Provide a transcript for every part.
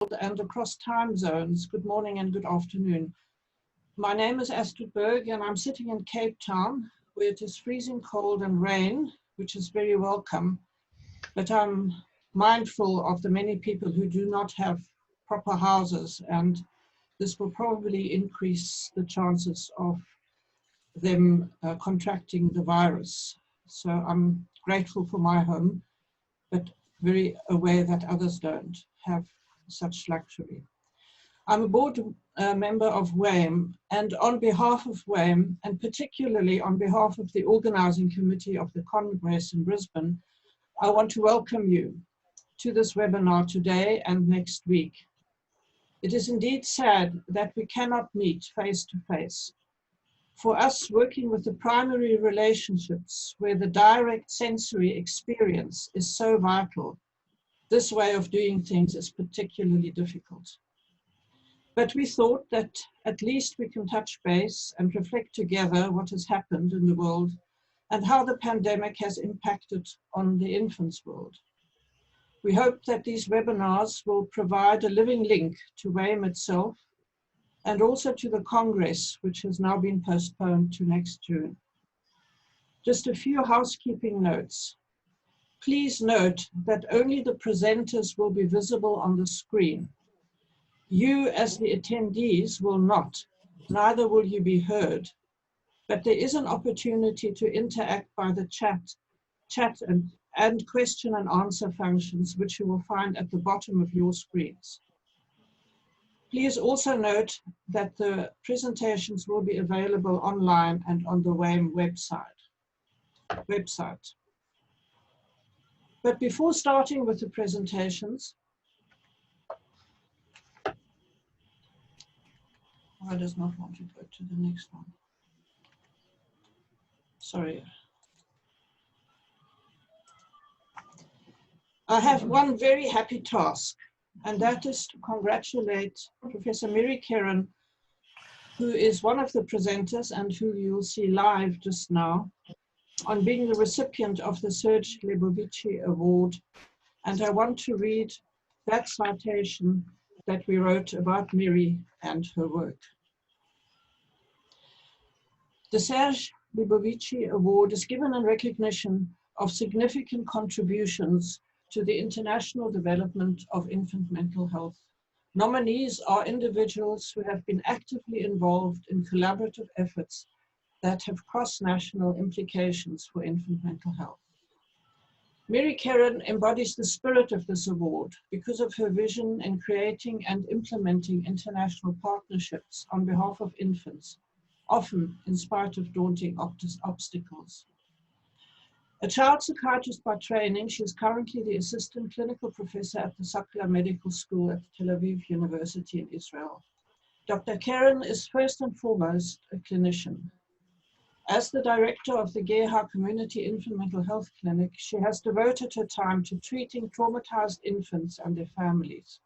and across time zones. Good morning and good afternoon. My name is Astrid Berg and I'm sitting in Cape Town where it is freezing cold and rain, which is very welcome, but I'm mindful of the many people who do not have proper houses, and this will probably increase the chances of them contracting the virus. So I'm grateful for my home, but very aware that others don't have such luxury. I'm a board member of WAIMH, and on behalf of WAIMH, and particularly on behalf of the organizing committee of the Congress in Brisbane, I want to welcome you to this webinar today and next week. It is indeed sad that we cannot meet face to face. For us, working with the primary relationships where the direct sensory experience is so vital, this way of doing things is particularly difficult. But we thought that at least we can touch base and reflect together what has happened in the world and how the pandemic has impacted on the infants' world. We hope that these webinars will provide a living link to WAIMH itself and also to the Congress, which has now been postponed to next June. Just a few housekeeping notes. Please note that only the presenters will be visible on the screen. You as the attendees will not, neither will you be heard, but there is an opportunity to interact by the chat and question and answer functions, which you will find at the bottom of your screens. Please also note that the presentations will be available online and on the WAIMH website. But before starting with the presentations, I does not want to go to the next one. Sorry. I have one very happy task, and that is to congratulate Professor Miri Keren, who is one of the presenters and who you'll see live just now, on being the recipient of the Serge Lebovici Award. And I want to read that citation that we wrote about Miri and her work. The Serge Lebovici Award is given in recognition of significant contributions to the international development of infant mental health. Nominees are individuals who have been actively involved in collaborative efforts that have cross-national implications for infant mental health. Miri Keren embodies the spirit of this award because of her vision in creating and implementing international partnerships on behalf of infants, often in spite of daunting obstacles. A child psychiatrist by training, she is currently the assistant clinical professor at the Sakla Medical School at Tel Aviv University in Israel. Dr. Keren is first and foremost a clinician. As the director of the Geha Community Infant Mental Health Clinic, she has devoted her time to treating traumatized infants and their families.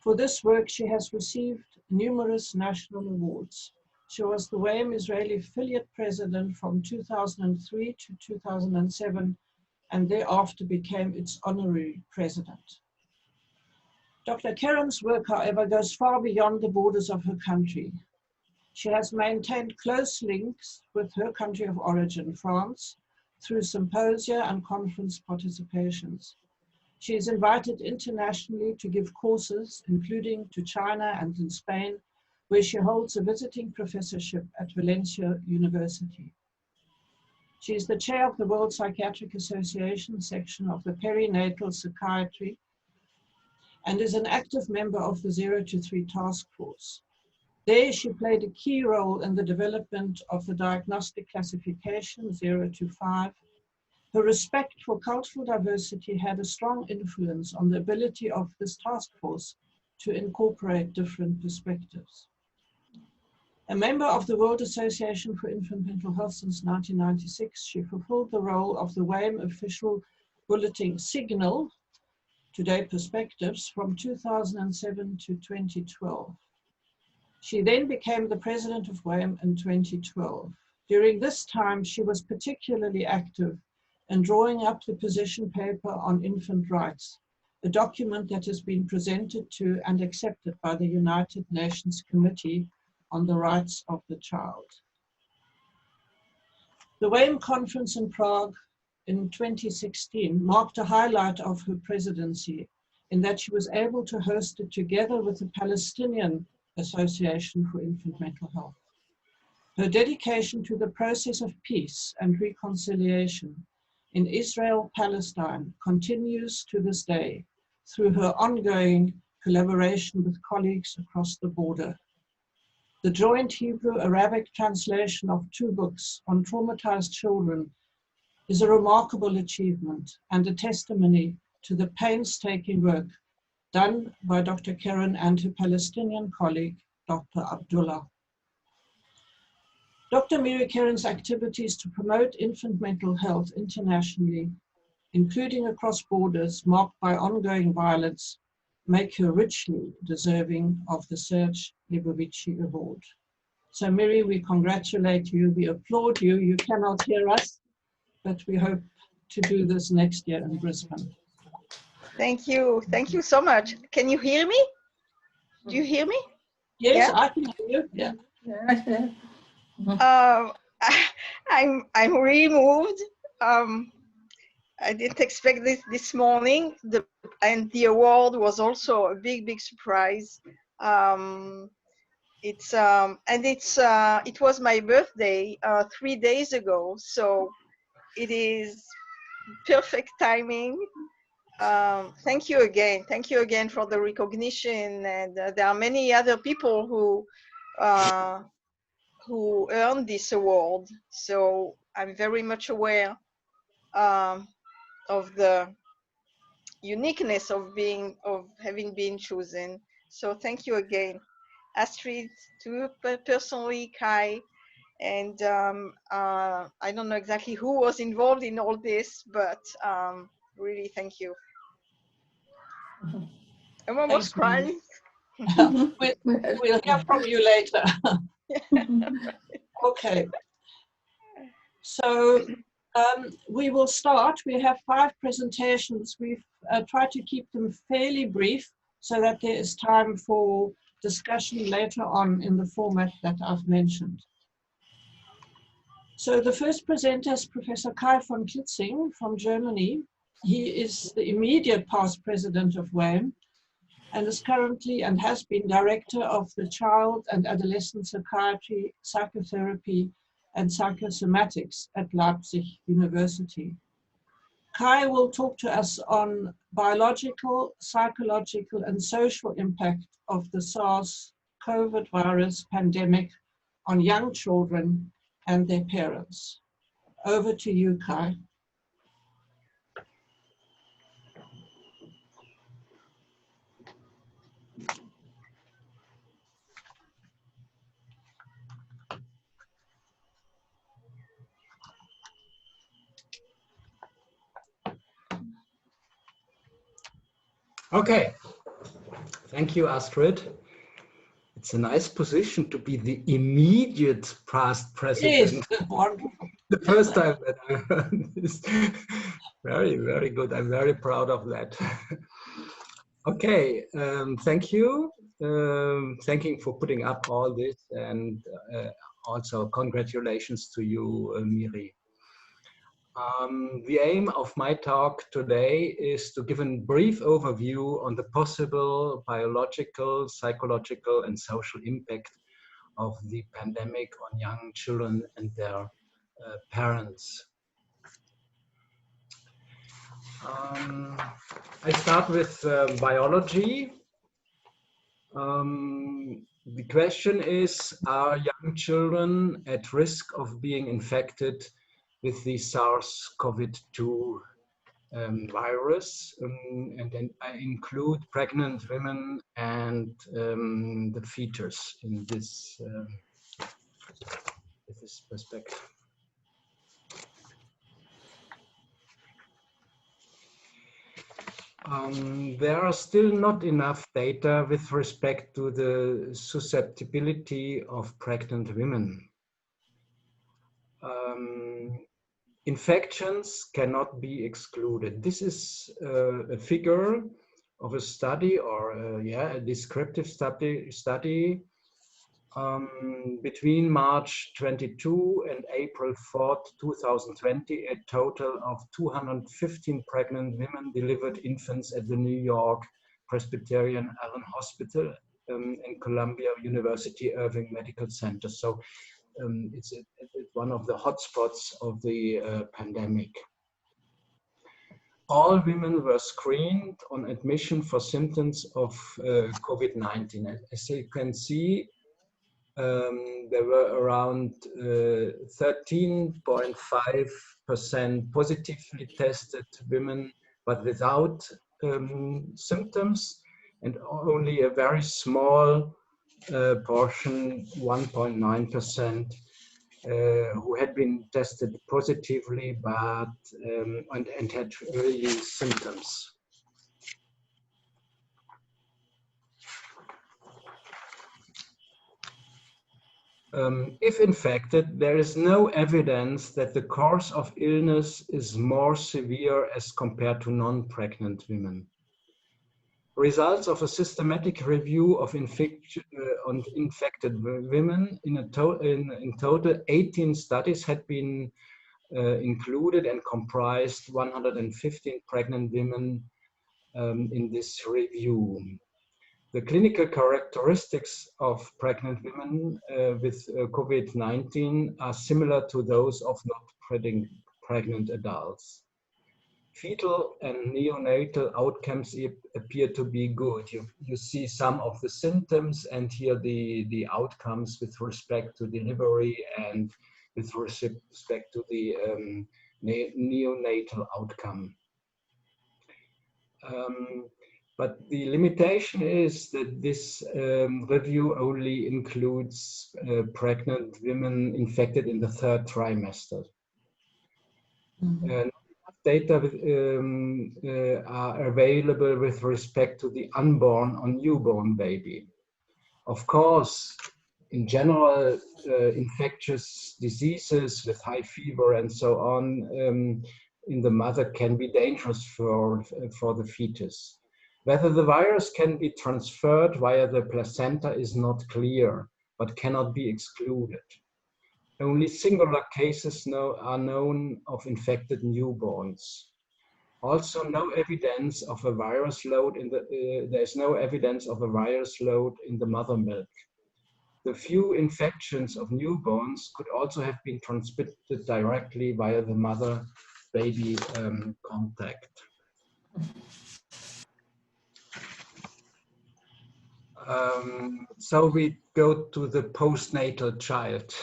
For this work, she has received numerous national awards. She was the WAIMH Israeli affiliate president from 2003 to 2007, and thereafter became its honorary president. Dr. Keren's work, however, goes far beyond the borders of her country. She has maintained close links with her country of origin, France, through symposia and conference participations. She is invited internationally to give courses, including to China and in Spain, where she holds a visiting professorship at Valencia University. She is the chair of the World Psychiatric Association section of the Perinatal Psychiatry and is an active member of the 0 to 3 task force. There, she played a key role in the development of the diagnostic classification 0 to 5. Her respect for cultural diversity had a strong influence on the ability of this task force to incorporate different perspectives. A member of the World Association for Infant Mental Health since 1996, she fulfilled the role of the WAIMH official bulletin Signal, Today Perspectives, from 2007 to 2012. She then became the president of WAIMH in 2012. During this time, she was particularly active in drawing up the position paper on infant rights, a document that has been presented to and accepted by the United Nations Committee on the Rights of the Child. The WAIMH conference in Prague in 2016 marked a highlight of her presidency in that she was able to host it together with the Palestinian Association for Infant Mental Health. Her dedication to the process of peace and reconciliation in Israel-Palestine continues to this day through her ongoing collaboration with colleagues across the border. The joint Hebrew-Arabic translation of 2 books on traumatized children is a remarkable achievement and a testimony to the painstaking work done by Dr. Keren and her Palestinian colleague, Dr. Abdullah. Dr. Miri Keren's activities to promote infant mental health internationally, including across borders marked by ongoing violence, make her richly deserving of the Serge Lebovici Award. So Miri, we congratulate you, we applaud you. You cannot hear us, but we hope to do this next year in Brisbane. Thank you so much. Can you hear me? Do you hear me? Yes, yeah? I can hear you, yeah. I'm really moved. I didn't expect this morning, and the award was also a big surprise. It was my birthday 3 days ago, so it is perfect timing. Thank you again for the recognition, and there are many other people who earned this award, so I'm very much aware of the uniqueness of having been chosen. So thank you again, Astrid, to you personally, Kai, and I don't know exactly who was involved in all this, but really thank you. I'm almost crying. We'll hear from you later. Okay. So we will start. We have 5 presentations. We've tried to keep them fairly brief so that there is time for discussion later on in the format that I've mentioned. So the first presenter is Professor Kai von Klitzing from Germany. He is the immediate past president of WAIMH and is currently and has been director of the Child and Adolescent Psychiatry, Psychotherapy and Psychosomatics at Leipzig University. Kai will talk to us on biological, psychological and social impact of the SARS COVID virus pandemic on young children and their parents. Over to you, Kai. Okay, thank you, Astrid. It's a nice position to be the immediate past president. Yes, wonderful. The first time that I heard this. Very good. I'm very proud of that. Okay, thank you. Thank you for putting up all this, and also congratulations to you, Miri. The aim of my talk today is to give a brief overview on the possible biological, psychological, and social impact of the pandemic on young children and their parents. I start with biology. The question is, are young children at risk of being infected with the SARS CoV-2 virus? And then I include pregnant women and the fetus in this perspective. There are still not enough data with respect to the susceptibility of pregnant women. Infections cannot be excluded. This is a figure of a study, or a descriptive study between March 22 and April 4, 2020, a total of 215 pregnant women delivered infants at the New York Presbyterian Allen Hospital and Columbia University Irving Medical Center. So it's one of the hotspots of the pandemic. All women were screened on admission for symptoms of COVID-19. As you can see, there were around 13.5% positively tested women, but without symptoms, and only a very small portion, 1.9%, who had been tested positively but and had early symptoms. If infected, there is no evidence that the course of illness is more severe as compared to non-pregnant women. Results of a systematic review of on infected women in total 18 studies had been included and comprised 115 pregnant women in this review. The clinical characteristics of pregnant women with COVID-19 are similar to those of not pregnant adults. Fetal and neonatal outcomes appear to be good. You see some of the symptoms, and here the outcomes with respect to delivery and with respect to the neonatal outcome. But the limitation is that this review only includes pregnant women infected in the 3rd trimester. Data are available with respect to the unborn or newborn baby. Of course, in general, infectious diseases with high fever and so on in the mother can be dangerous for the fetus. Whether the virus can be transferred via the placenta is not clear, but cannot be excluded. Only singular cases are known of infected newborns. Also, no evidence of a virus load there is no evidence of a virus load in the mother milk. The few infections of newborns could also have been transmitted directly via the mother-baby contact. So we go to the postnatal child.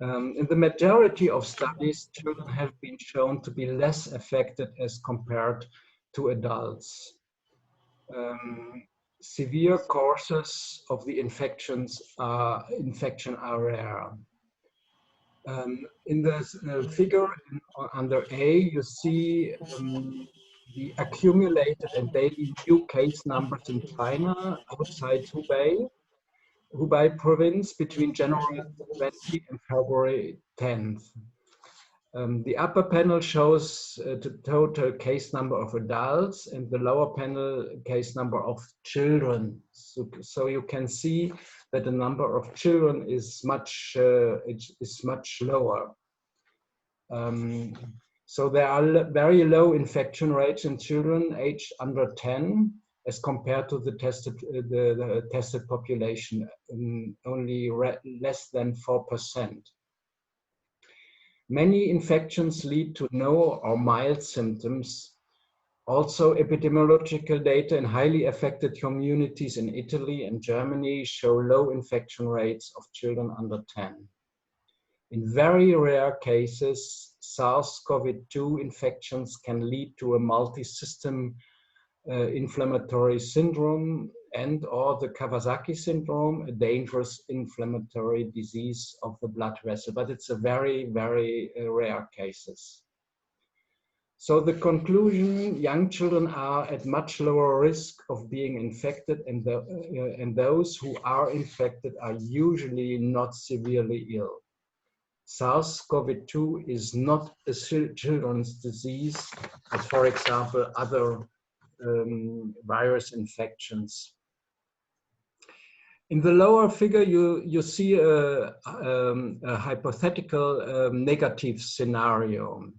In the majority of studies, children have been shown to be less affected as compared to adults. Severe courses of the infection are rare. In the figure under A, you see the accumulated and daily new case numbers in China outside Hubei province between January 20 and February 10th. The upper panel shows the total case number of adults, and the lower panel case number of children. So you can see that the number of children is much lower. So there are very low infection rates in children aged under 10 as compared to the tested population, only less than 4%. Many infections lead to no or mild symptoms. Also, epidemiological data in highly affected communities in Italy and Germany show low infection rates of children under 10. In very rare cases, SARS CoV-2 infections can lead to a multi-system inflammatory syndrome and/or the Kawasaki syndrome, a dangerous inflammatory disease of the blood vessel, but it's a very, very rare cases. So the conclusion, young children are at much lower risk of being infected, and those who are infected are usually not severely ill. SARS CoV-2 is not a children's disease, as for example, other virus infections. In the lower figure, you see a hypothetical negative scenario.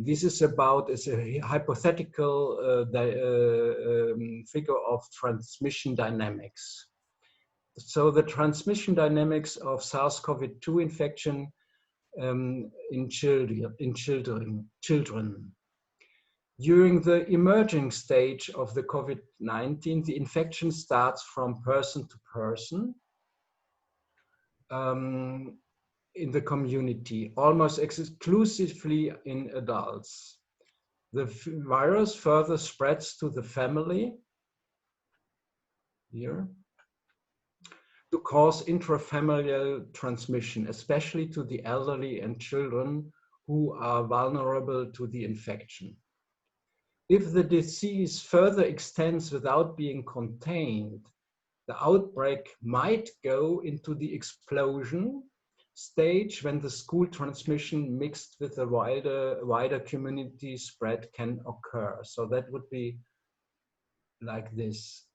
This is a hypothetical figure of transmission dynamics. So the transmission dynamics of SARS CoV-2 infection in children. During the emerging stage of the COVID-19, the infection starts from person to person in the community, almost exclusively in adults. The virus further spreads to the family, here, to cause intrafamilial transmission, especially to the elderly and children who are vulnerable to the infection. If the disease further extends without being contained, the outbreak might go into the explosion stage when the school transmission mixed with a wider community spread can occur. So that would be like this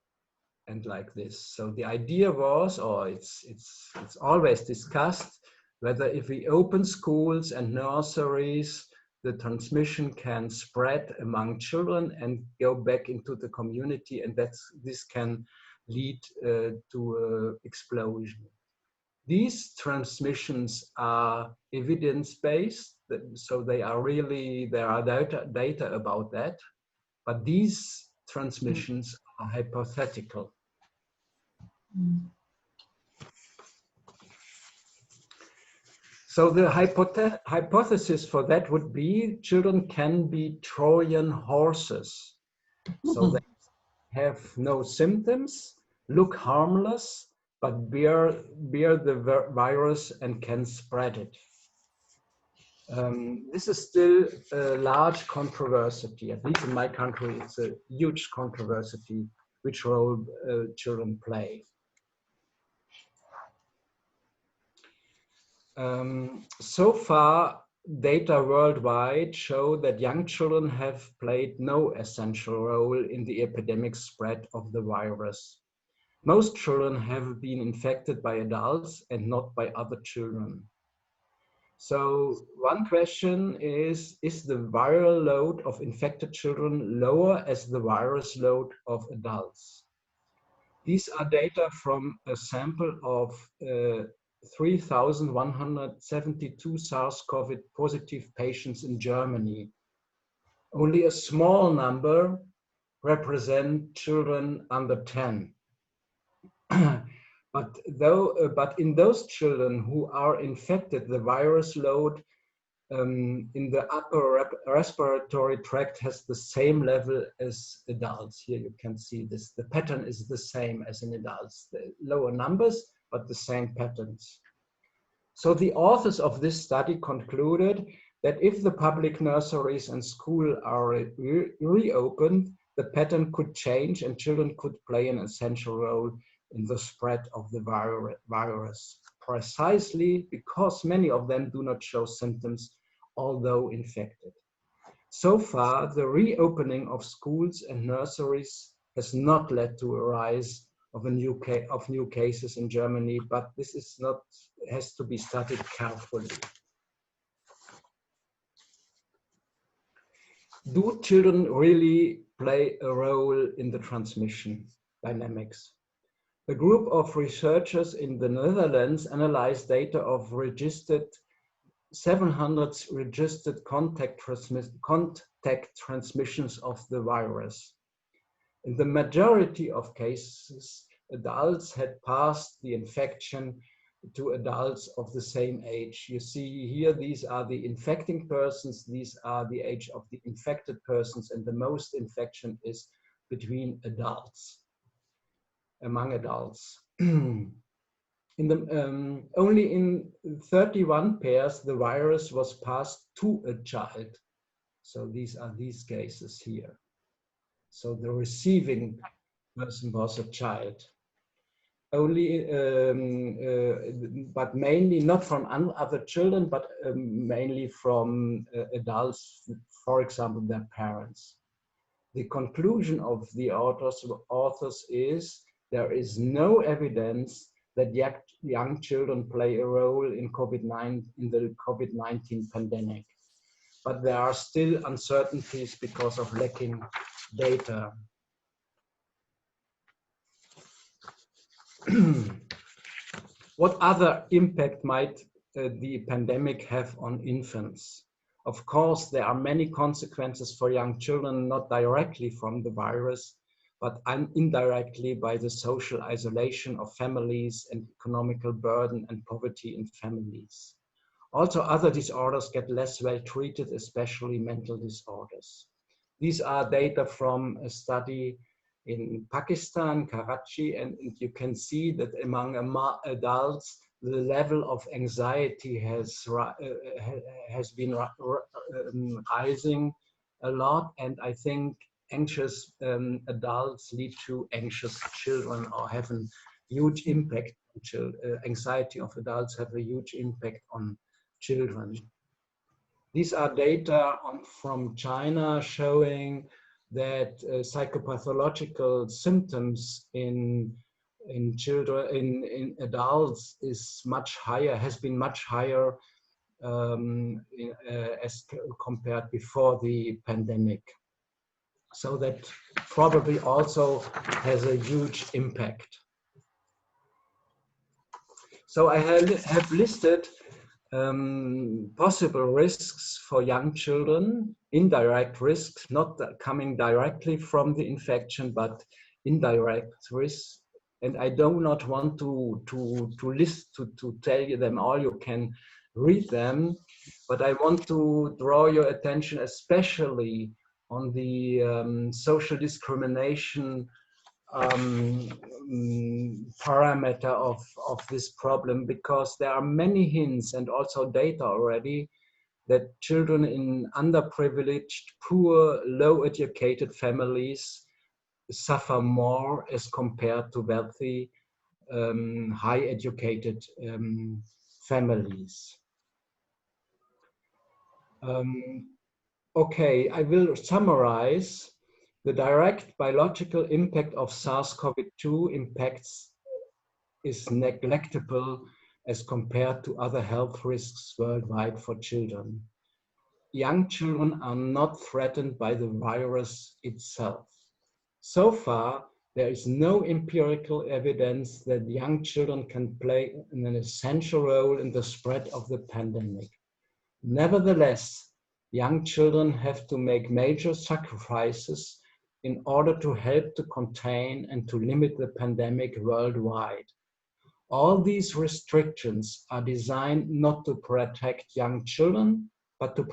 and like this. So the idea was, or it's always discussed, whether if we open schools and nurseries, the transmission can spread among children and go back into the community, and this can lead to explosion. These transmissions are evidence-based, so there are data about that, but these transmissions are hypothetical. So the hypothesis for that would be children can be Trojan horses. So they have no symptoms, look harmless, but bear the virus and can spread it. This is still a large controversy, at least in my country, it's a huge controversy, which role children play. So far, data worldwide show that young children have played no essential role in the epidemic spread of the virus. Most children have been infected by adults and not by other children. So one question is the viral load of infected children lower as the virus load of adults? These are data from a sample of 3,172 SARS-CoV positive patients in Germany. Only a small number represent children under 10. But in those children who are infected, the virus load in the upper respiratory tract has the same level as adults. Here you can see this. The pattern is the same as in adults. The lower numbers, but the same patterns. So the authors of this study concluded that if the public nurseries and schools are reopened, the pattern could change and children could play an essential role in the spread of the virus, precisely because many of them do not show symptoms, although infected. So far, the reopening of schools and nurseries has not led to a rise of new cases in Germany, but this has to be studied carefully. Do children really play a role in the transmission dynamics? A group of researchers in the Netherlands analyzed data of 700 registered contact transmissions of the virus. In the majority of cases, adults had passed the infection to adults of the same age. You see here, these are the infecting persons, these are the age of the infected persons, and the most infection is between adults. Among adults. Only in 31 pairs, the virus was passed to a child. So these are these cases here. So the receiving person was a child. Only, but mainly not from other children, but mainly from adults, for example, their parents. The conclusion of the authors is there is no evidence that young children play a role in the COVID-19 pandemic. But there are still uncertainties because of lacking data. What other impact might the pandemic have on infants? Of course, there are many consequences for young children, not directly from the virus, but indirectly by the social isolation of families and economical burden and poverty in families. Also, other disorders get less well treated, especially mental disorders. These are data from a study in Pakistan, Karachi, and you can see that among adults, the level of anxiety has been rising a lot, and I think anxious adults lead to anxious children or have a huge impact on children. Anxiety of adults have a huge impact on children. These are data from China showing that psychopathological symptoms in children, in adults is much higher, has been much higher as compared before the pandemic. So that probably also has a huge impact. So I have listed possible risks for young children, indirect risks, not coming directly from the infection, but indirect risks. And I do not want to tell you them all. You can read them, but I want to draw your attention especially on the social discrimination parameter of this problem, because there are many hints and also data already that children in underprivileged, poor, low-educated families suffer more as compared to wealthy, high-educated families. Okay, I will summarize. The direct biological impact of SARS CoV-2 impacts is neglectable as compared to other health risks worldwide for children. Young children are not threatened by the virus itself. So far, there is no empirical evidence that young children can play an essential role in the spread of the pandemic. Nevertheless, young children have to make major sacrifices in order to help to contain and to limit the pandemic worldwide. All these restrictions are designed not to protect young children, but to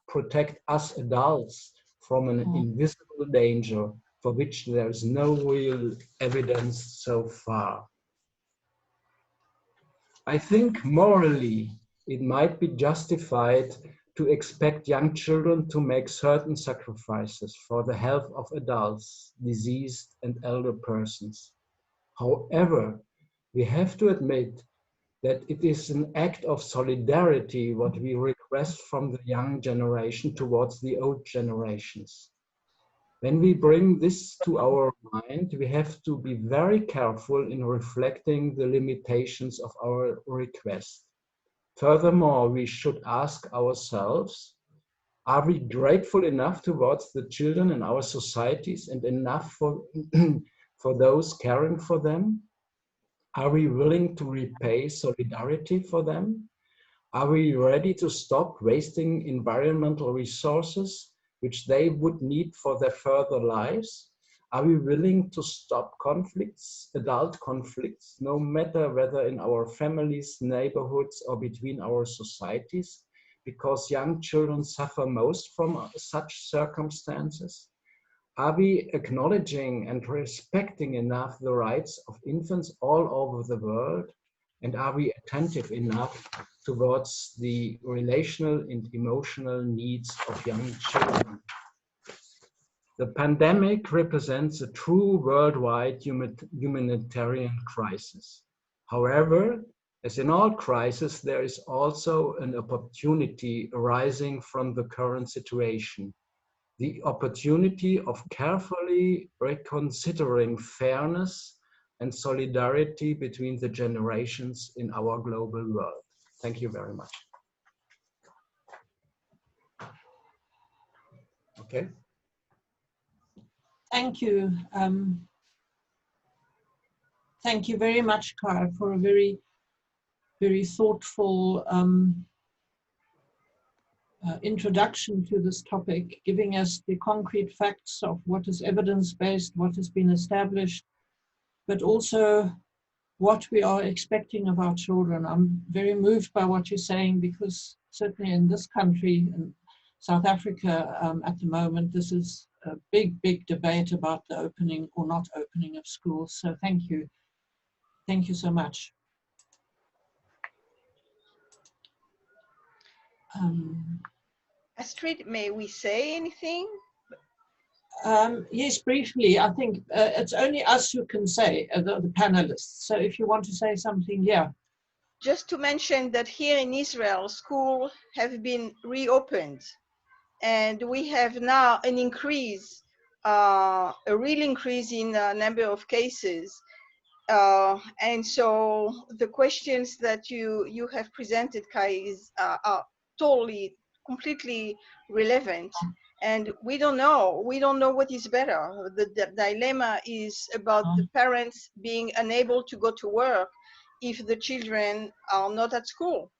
protect us adults from an invisible danger for which there is no real evidence so far. I think morally it might be justified to expect young children to make certain sacrifices for the health of adults, diseased and elder persons. However, we have to admit that it is an act of solidarity what we request from the young generation towards the old generations. When we bring this to our mind, we have to be very careful in reflecting the limitations of our request. Furthermore, we should ask ourselves, are we grateful enough towards the children in our societies and enough for, for those caring for them? Are we willing to repay solidarity for them? Are we ready to stop wasting environmental resources which they would need for their further lives? Are we willing to stop conflicts, adult conflicts, no matter whether in our families, neighborhoods, or between our societies, because young children suffer most from such circumstances? Are we acknowledging and respecting enough the rights of infants all over the world? And are we attentive enough towards the relational and emotional needs of young children? The pandemic represents a true worldwide humanitarian crisis. However, as in all crises, there is also an opportunity arising from the current situation. the opportunity of carefully reconsidering fairness and solidarity between the generations in our global world. Thank you very much. Okay. Thank you. Thank you very much, Kai, for a very, very thoughtful introduction to this topic, giving us the concrete facts of what is evidence-based, what has been established, but also what we are expecting of our children. I'm very moved by what you're saying, because certainly in this country, in South Africa at the moment, this is a big, big debate about the opening or not opening of schools. So thank you. Thank you so much. Astrid, may we say anything? Yes, briefly. I think it's only us who can say, the panelists. So if you want to say something, yeah. Just to mention that here in Israel, schools have been reopened, and we have now an increase, a real increase in the number of cases. And so the questions that you have presented, Kai, are totally, completely relevant. And we don't know what is better. The dilemma is about the parents being unable to go to work if the children are not at school.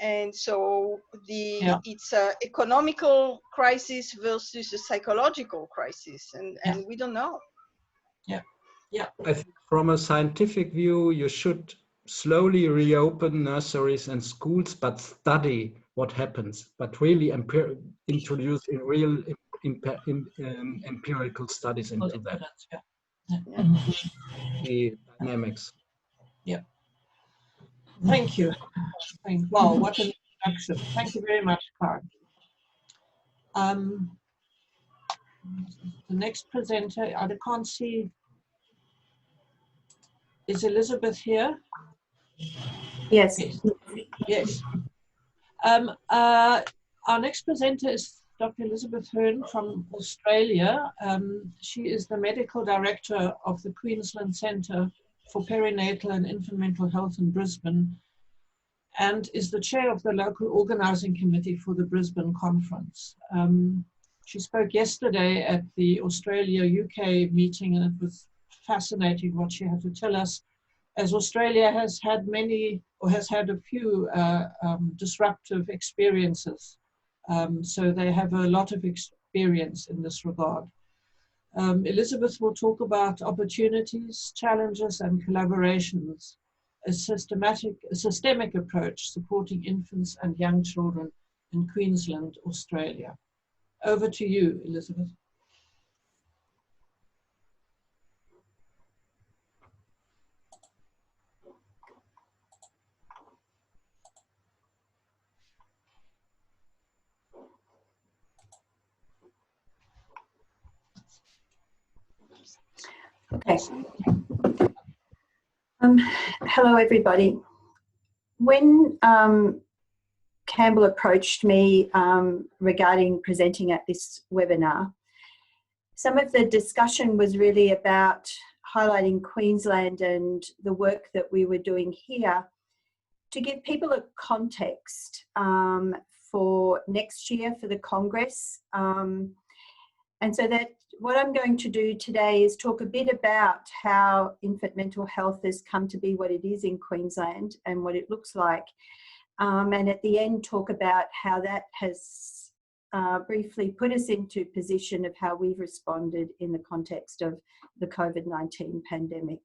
And so it's an economical crisis versus a psychological crisis, and we don't know. Yeah. Yeah. I think from a scientific view, you should slowly reopen nurseries and schools, but study what happens, but really introduce in real empirical studies into that. The dynamics. Yeah. Thank you. Wow, what an introduction. Thank you very much, Kai. The next presenter, I can't see. Is Elisabeth here? Yes. Yes. Our next presenter is Dr. Elisabeth Hoehn from Australia. She is the medical director of the Queensland Centre for Perinatal and Infant Mental Health in Brisbane, and is the chair of the local organising committee for the Brisbane conference. She spoke yesterday at the Australia-UK meeting, and it was fascinating what she had to tell us, as Australia has had many, or has had a few disruptive experiences. So they have a lot of experience in this regard. Elisabeth will talk about opportunities, challenges, and collaborations, a systemic approach supporting infants and young children in Queensland, Australia. Over to you, Elisabeth. Okay. Hello, everybody. When Campbell approached me regarding presenting at this webinar, some of the discussion was really about highlighting Queensland and the work that we were doing here to give people a context for next year for the Congress. And so that what I'm going to do today is talk a bit about how infant mental health has come to be what it is in Queensland and what it looks like. And at the end, talk about how that has briefly put us into position of how we've responded in the context of the COVID-19 pandemic.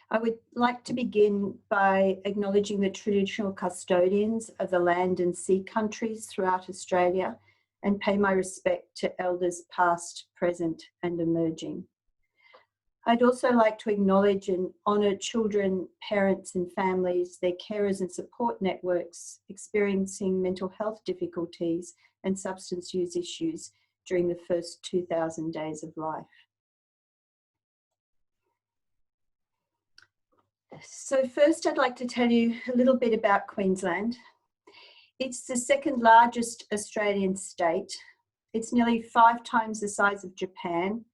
I would like to begin by acknowledging the traditional custodians of the land and sea countries throughout Australia and pay my respect to elders past, present and emerging. I'd also like to acknowledge and honour children, parents and families, their carers and support networks experiencing mental health difficulties and substance use issues during the first 2,000 days of life. So first I'd like to tell you a little bit about Queensland. It's the second largest Australian state. It's nearly 5 times the size of Japan,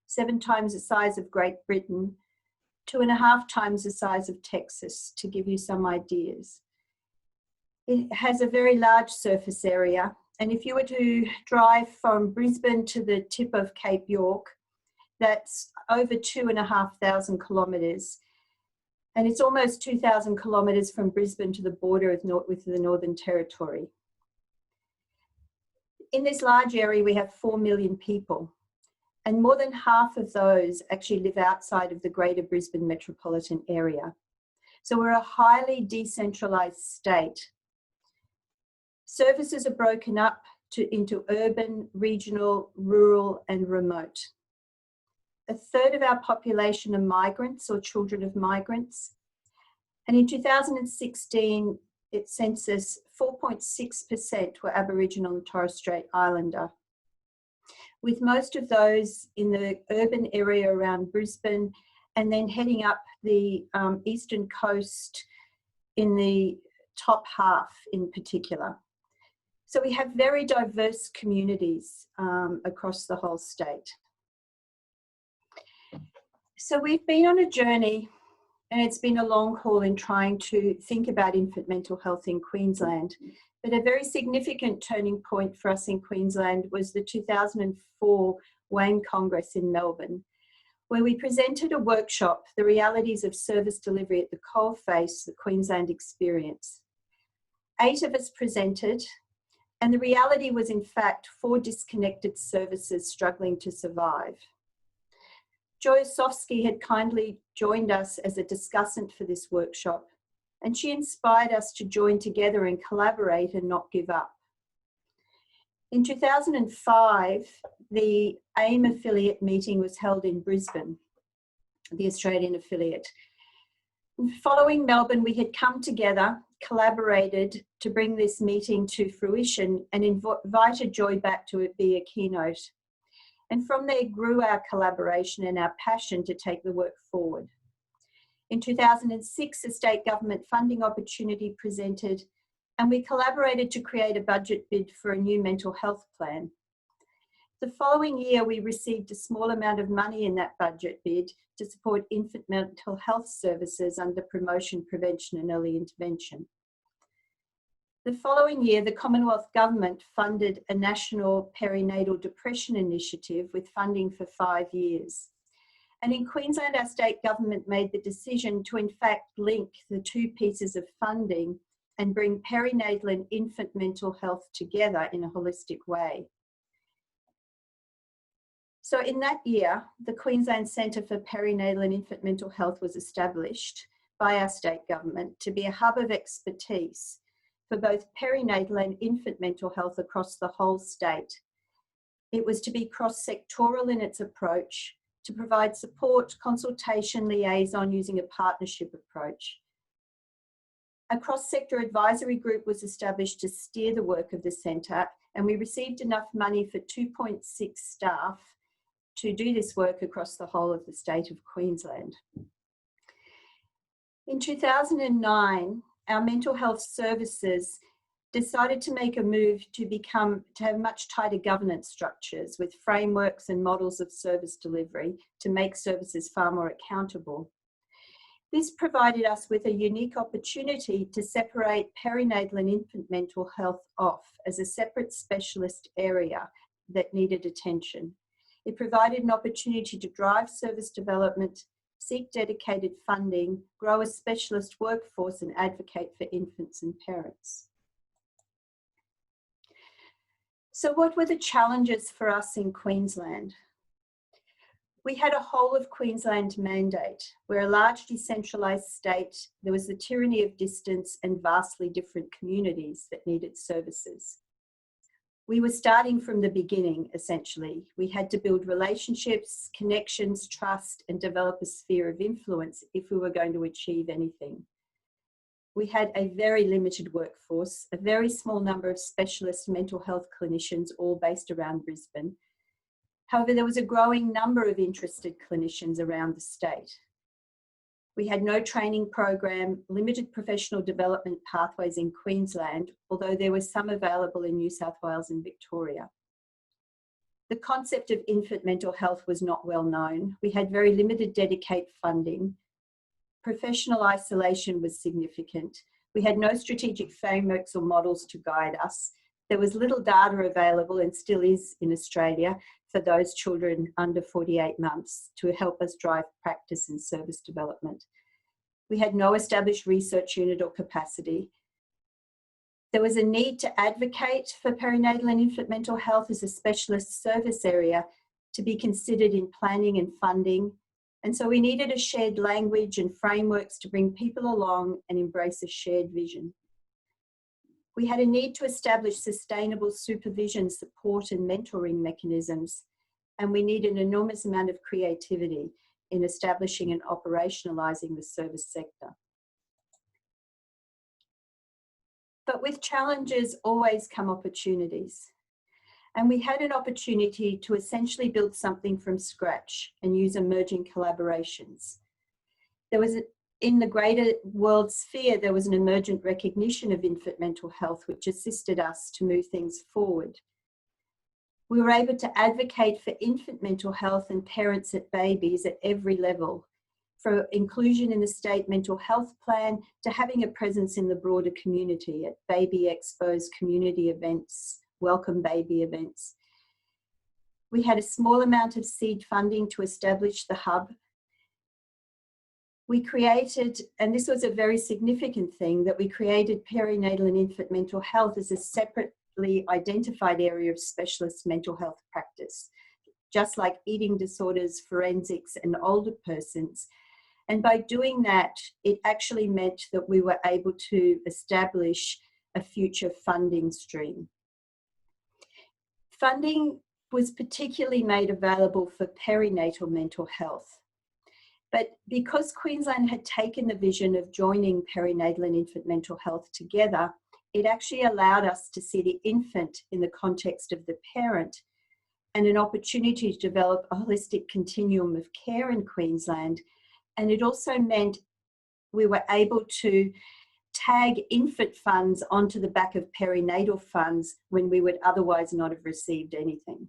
7 times the size of Great Britain, 2.5 times the size of Texas, to give you some ideas. It has a very large surface area, and if you were to drive from Brisbane to the tip of Cape York, that's over 2,500 kilometres, and it's almost 2,000 kilometres from Brisbane to the border with the Northern Territory. In this large area, we have 4 million people, and more than half of those actually live outside of the greater Brisbane metropolitan area. So we're a highly decentralised state. Services are broken up into urban, regional, rural, and remote. 1/3 of our population are migrants or children of migrants. And in 2016, its census, 4.6% were Aboriginal and Torres Strait Islander, with most of those in the urban area around Brisbane and then heading up the eastern coast in the top half in particular. So we have very diverse communities across the whole state. So we've been on a journey, and it's been a long haul in trying to think about infant mental health in Queensland. But a very significant turning point for us in Queensland was the 2004 WAIMH Congress in Melbourne, where we presented a workshop, The Realities of Service Delivery at the Coalface, the Queensland Experience. 8 of us presented, and the reality was in fact 4 disconnected services struggling to survive. Joy Osofsky had kindly joined us as a discussant for this workshop, and she inspired us to join together and collaborate and not give up. In 2005, the AIM affiliate meeting was held in Brisbane, the Australian affiliate. Following Melbourne, we had come together, collaborated to bring this meeting to fruition, and invited Joy back to be a keynote. And from there grew our collaboration and our passion to take the work forward. In 2006, a state government funding opportunity presented, and we collaborated to create a budget bid for a new mental health plan. The following year, we received a small amount of money in that budget bid to support infant mental health services under promotion, prevention, and early intervention. The following year, the Commonwealth Government funded a national perinatal depression initiative with funding for 5 years. And in Queensland, our state government made the decision to in fact link the 2 pieces of funding and bring perinatal and infant mental health together in a holistic way. So in that year, the Queensland Centre for Perinatal and Infant Mental Health was established by our state government to be a hub of expertise for both perinatal and infant mental health across the whole state. It was to be cross-sectoral in its approach, to provide support, consultation, liaison using a partnership approach. A cross-sector advisory group was established to steer the work of the centre, and we received enough money for 2.6 staff to do this work across the whole of the state of Queensland. In 2009, our mental health services decided to make a move to have much tighter governance structures with frameworks and models of service delivery to make services far more accountable. This provided us with a unique opportunity to separate perinatal and infant mental health off as a separate specialist area that needed attention. It provided an opportunity to drive service development, seek dedicated funding, grow a specialist workforce, and advocate for infants and parents. So what were the challenges for us in Queensland? We had a whole of Queensland mandate. We're a large decentralised state. There was the tyranny of distance and vastly different communities that needed services. We were starting from the beginning, essentially. We had to build relationships, connections, trust, and develop a sphere of influence if we were going to achieve anything. We had a very limited workforce, a very small number of specialist mental health clinicians, all based around Brisbane. However, there was a growing number of interested clinicians around the state. We had no training program, limited professional development pathways in Queensland, although there were some available in New South Wales and Victoria. The concept of infant mental health was not well known. We had very limited dedicated funding. Professional isolation was significant. We had no strategic frameworks or models to guide us. There was little data available, and still is in Australia, for those children under 48 months to help us drive practice and service development. We had no established research unit or capacity. There was a need to advocate for perinatal and infant mental health as a specialist service area to be considered in planning and funding. And so we needed a shared language and frameworks to bring people along and embrace a shared vision. We had a need to establish sustainable supervision, support and mentoring mechanisms. And we need an enormous amount of creativity in establishing and operationalising the service sector. But with challenges always come opportunities. And we had an opportunity to essentially build something from scratch and use emerging collaborations. There was, in the greater world sphere, there was an emergent recognition of infant mental health, which assisted us to move things forward. We were able to advocate for infant mental health and parents at babies at every level, from inclusion in the state mental health plan to having a presence in the broader community at baby expos, community events, welcome baby events. We had a small amount of seed funding to establish the hub. We created, and this was a very significant thing, that we created perinatal and infant mental health as a separately identified area of specialist mental health practice, just like eating disorders, forensics, and older persons. And by doing that, it actually meant that we were able to establish a future funding stream. Funding was particularly made available for perinatal mental health. But because Queensland had taken the vision of joining perinatal and infant mental health together, it actually allowed us to see the infant in the context of the parent and an opportunity to develop a holistic continuum of care in Queensland. And it also meant we were able to tag infant funds onto the back of perinatal funds when we would otherwise not have received anything.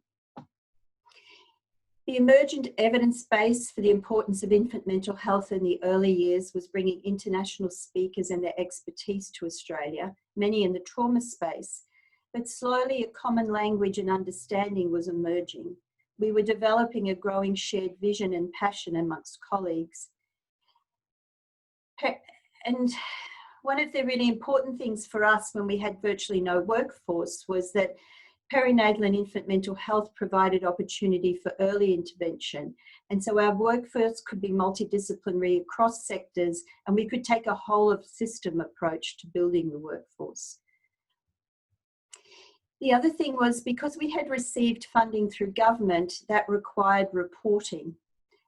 The emergent evidence base for the importance of infant mental health in the early years was bringing international speakers and their expertise to Australia, many in the trauma space, but slowly a common language and understanding was emerging. We were developing a growing shared vision and passion amongst colleagues. And one of the really important things for us when we had virtually no workforce was that perinatal and infant mental health provided opportunity for early intervention. And so our workforce could be multidisciplinary across sectors, and we could take a whole of system approach to building the workforce. The other thing was, because we had received funding through government, that required reporting.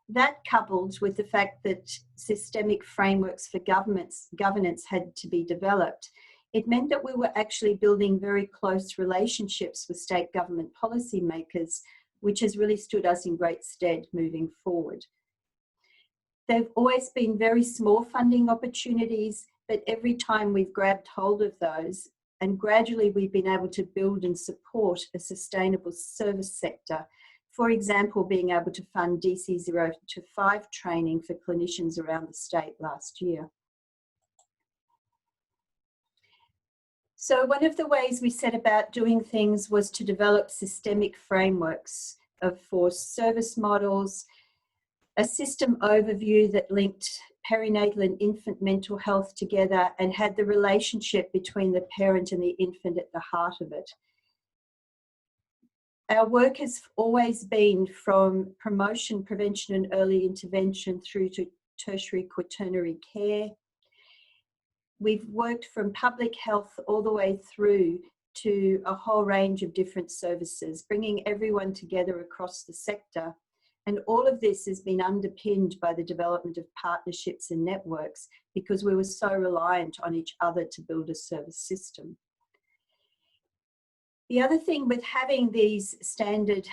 That, coupled with the fact that systemic frameworks for governance had to be developed, it meant that we were actually building very close relationships with state government policymakers, which has really stood us in great stead moving forward. There have always been very small funding opportunities, but every time we've grabbed hold of those, and gradually we've been able to build and support a sustainable service sector. For example, being able to fund DC 0 to 5 training for clinicians around the state last year. So one of the ways we set about doing things was to develop systemic frameworks for service models, a system overview that linked perinatal and infant mental health together and had the relationship between the parent and the infant at the heart of it. Our work has always been from promotion, prevention and early intervention through to tertiary quaternary care. We've worked from public health all the way through to a whole range of different services, bringing everyone together across the sector. And all of this has been underpinned by the development of partnerships and networks because we were so reliant on each other to build a service system. The other thing with having these standard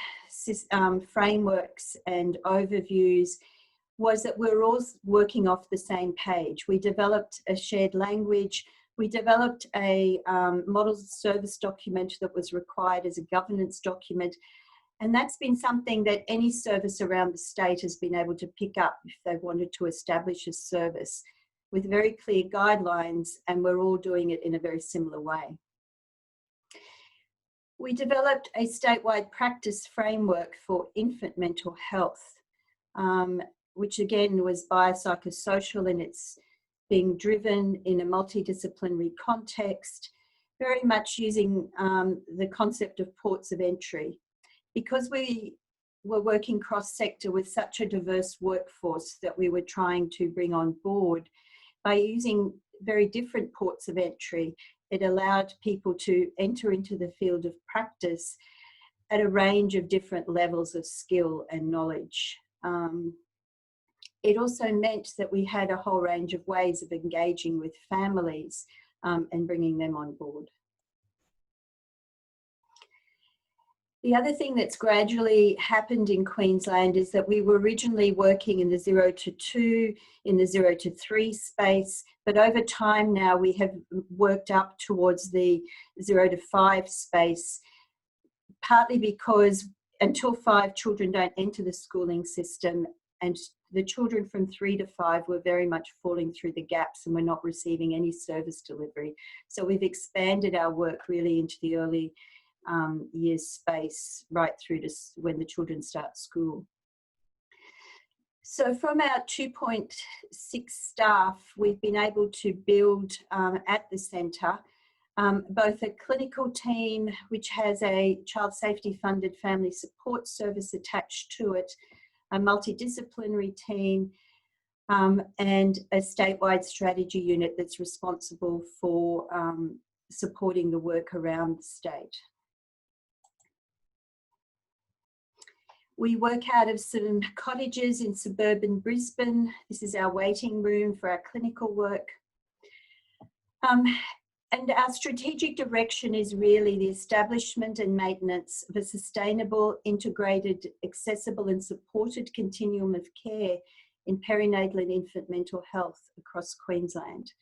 frameworks and overviews was that we're all working off the same page. We developed a shared language. We developed a model service document that was required as a governance document. And that's been something that any service around the state has been able to pick up if they wanted to establish a service with very clear guidelines, and we're all doing it in a very similar way. We developed a statewide practice framework for infant mental health, which again was biopsychosocial, and it's being driven in a multidisciplinary context, very much using the concept of ports of entry. Because we were working cross-sector with such a diverse workforce that we were trying to bring on board, by using very different ports of entry, it allowed people to enter into the field of practice at a range of different levels of skill and knowledge. It also meant that we had a whole range of ways of engaging with families and bringing them on board. The other thing that's gradually happened in Queensland is that we were originally working in the 0 to 2, in the 0 to 3 space, but over time now we have worked up towards the 0 to 5 space, partly because until 5 children don't enter the schooling system, and the children from 3 to 5 were very much falling through the gaps and were not receiving any service delivery. So we've expanded our work really into the early years space right through to when the children start school. So from our 2.6 staff, we've been able to build at the centre both a clinical team which has a child safety funded family support service attached to it, a multidisciplinary team, and a statewide strategy unit that's responsible for supporting the work around the state. We work out of some cottages in suburban Brisbane. This is our waiting room for our clinical work. And our strategic direction is really the establishment and maintenance of a sustainable, integrated, accessible and supported continuum of care in perinatal and infant mental health across Queensland.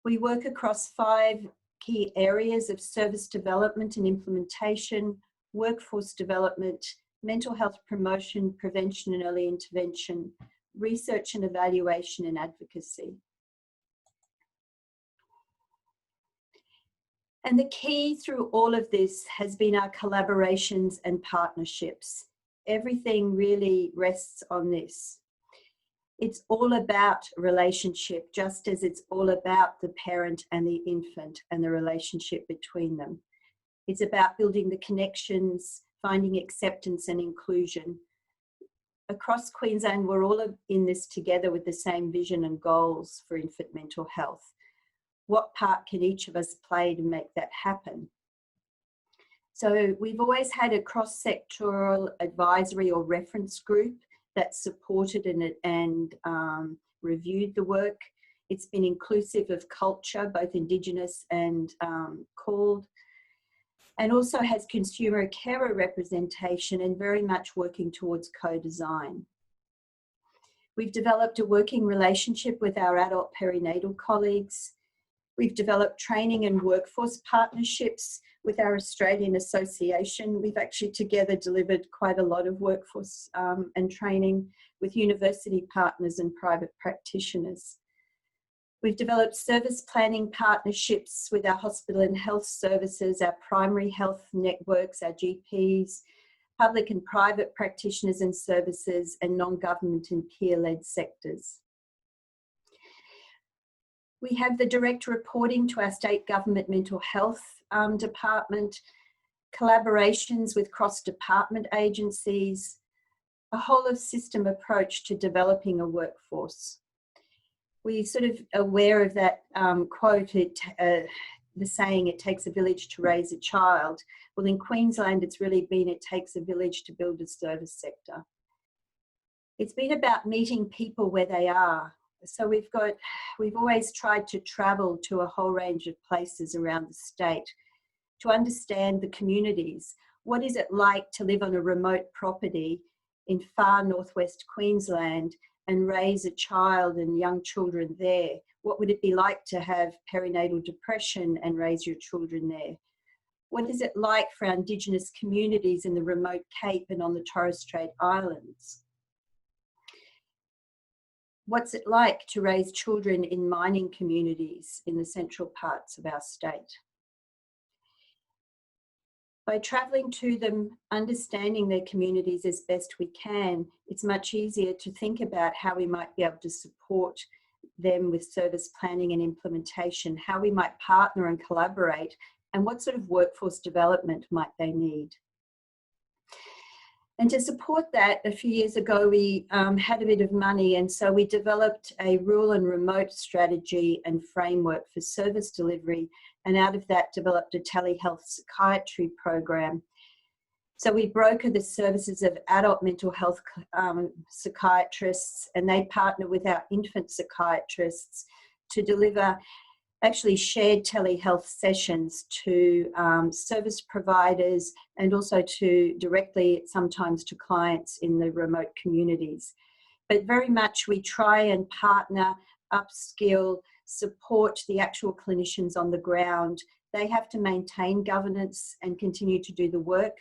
We work across 5 key areas of service development and implementation, workforce development, mental health promotion, prevention and early intervention, research and evaluation and advocacy. And the key through all of this has been our collaborations and partnerships. Everything really rests on this. It's all about relationship, just as it's all about the parent and the infant and the relationship between them. It's about building the connections, finding acceptance and inclusion. Across Queensland, we're all in this together with the same vision and goals for infant mental health. What part can each of us play to make that happen? So we've always had a cross-sectoral advisory or reference group that supported and reviewed the work. It's been inclusive of culture, both Indigenous and called, and also has consumer carer representation and very much working towards co-design. We've developed a working relationship with our adult perinatal colleagues. We've developed training and workforce partnerships with our Australian Association. We've actually together delivered quite a lot of workforce and training with university partners and private practitioners. We've developed service planning partnerships with our hospital and health services, our primary health networks, our GPs, public and private practitioners and services, and non-government and peer-led sectors. We have the direct reporting to our state government mental health department, collaborations with cross-department agencies, a whole of system approach to developing a workforce. We're sort of aware of that quote, the saying, it takes a village to raise a child. Well, in Queensland, it's really been, it takes a village to build a service sector. It's been about meeting people where they are. So we've always tried to travel to a whole range of places around the state to understand the communities. What is it like to live on a remote property in far northwest Queensland and raise a child and young children there? What would it be like to have perinatal depression and raise your children there? What is it like for our Indigenous communities in the remote Cape and on the Torres Strait Islands? What's it like to raise children in mining communities in the central parts of our state? By travelling to them, understanding their communities as best we can, it's much easier to think about how we might be able to support them with service planning and implementation, how we might partner and collaborate, and what sort of workforce development might they need. And to support that, a few years ago, we had a bit of money, and so we developed a rural and remote strategy and framework for service delivery, and out of that developed a telehealth psychiatry program. So we broker the services of adult mental health psychiatrists, and they partner with our infant psychiatrists to deliver actually shared telehealth sessions to service providers and also to directly sometimes to clients in the remote communities. But very much we try and partner, upskill, support the actual clinicians on the ground. They have to maintain governance and continue to do the work,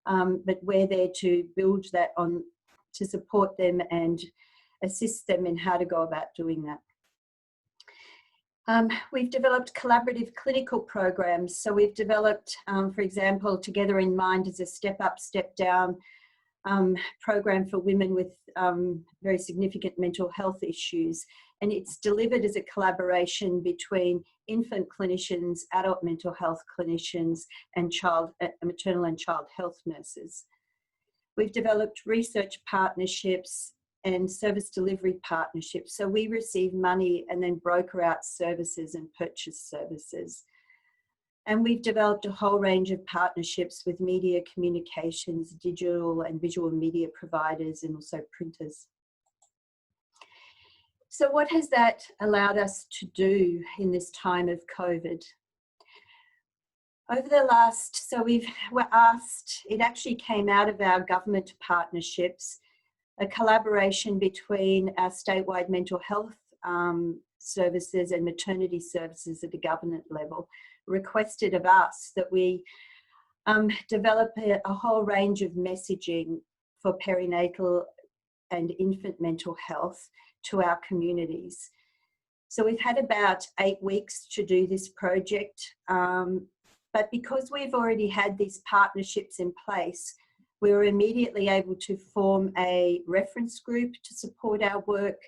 but we're there to build that on, to support them and assist them in how to go about doing that. We've developed collaborative clinical programs. So we've developed, for example, Together in Mind is a step up, step down program for women with very significant mental health issues. And it's delivered as a collaboration between infant clinicians, adult mental health clinicians, and maternal and child health nurses. We've developed research partnerships and service delivery partnerships. So we receive money and then broker out services and purchase services. And we've developed a whole range of partnerships with media communications, digital and visual media providers, and also printers. So what has that allowed us to do in this time of COVID? Over the last, so we were asked, it actually came out of our government partnerships, a collaboration between our statewide mental health services and maternity services at the government level requested of us that we develop a whole range of messaging for perinatal and infant mental health to our communities. So we've had about 8 weeks to do this project, but because we've already had these partnerships in place, we were immediately able to form a reference group to support our work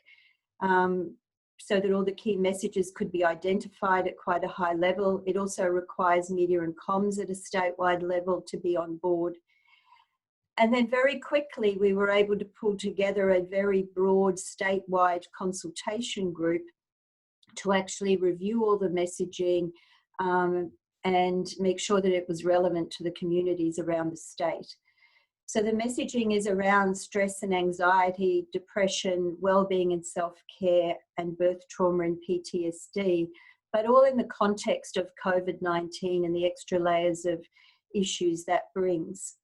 so that all the key messages could be identified at quite a high level. It also requires media and comms at a statewide level to be on board. And then very quickly, we were able to pull together a very broad statewide consultation group to actually review all the messaging and make sure that it was relevant to the communities around the state. So the messaging is around stress and anxiety, depression, well-being and self-care, and birth trauma and PTSD, but all in the context of COVID-19 and the extra layers of issues that brings.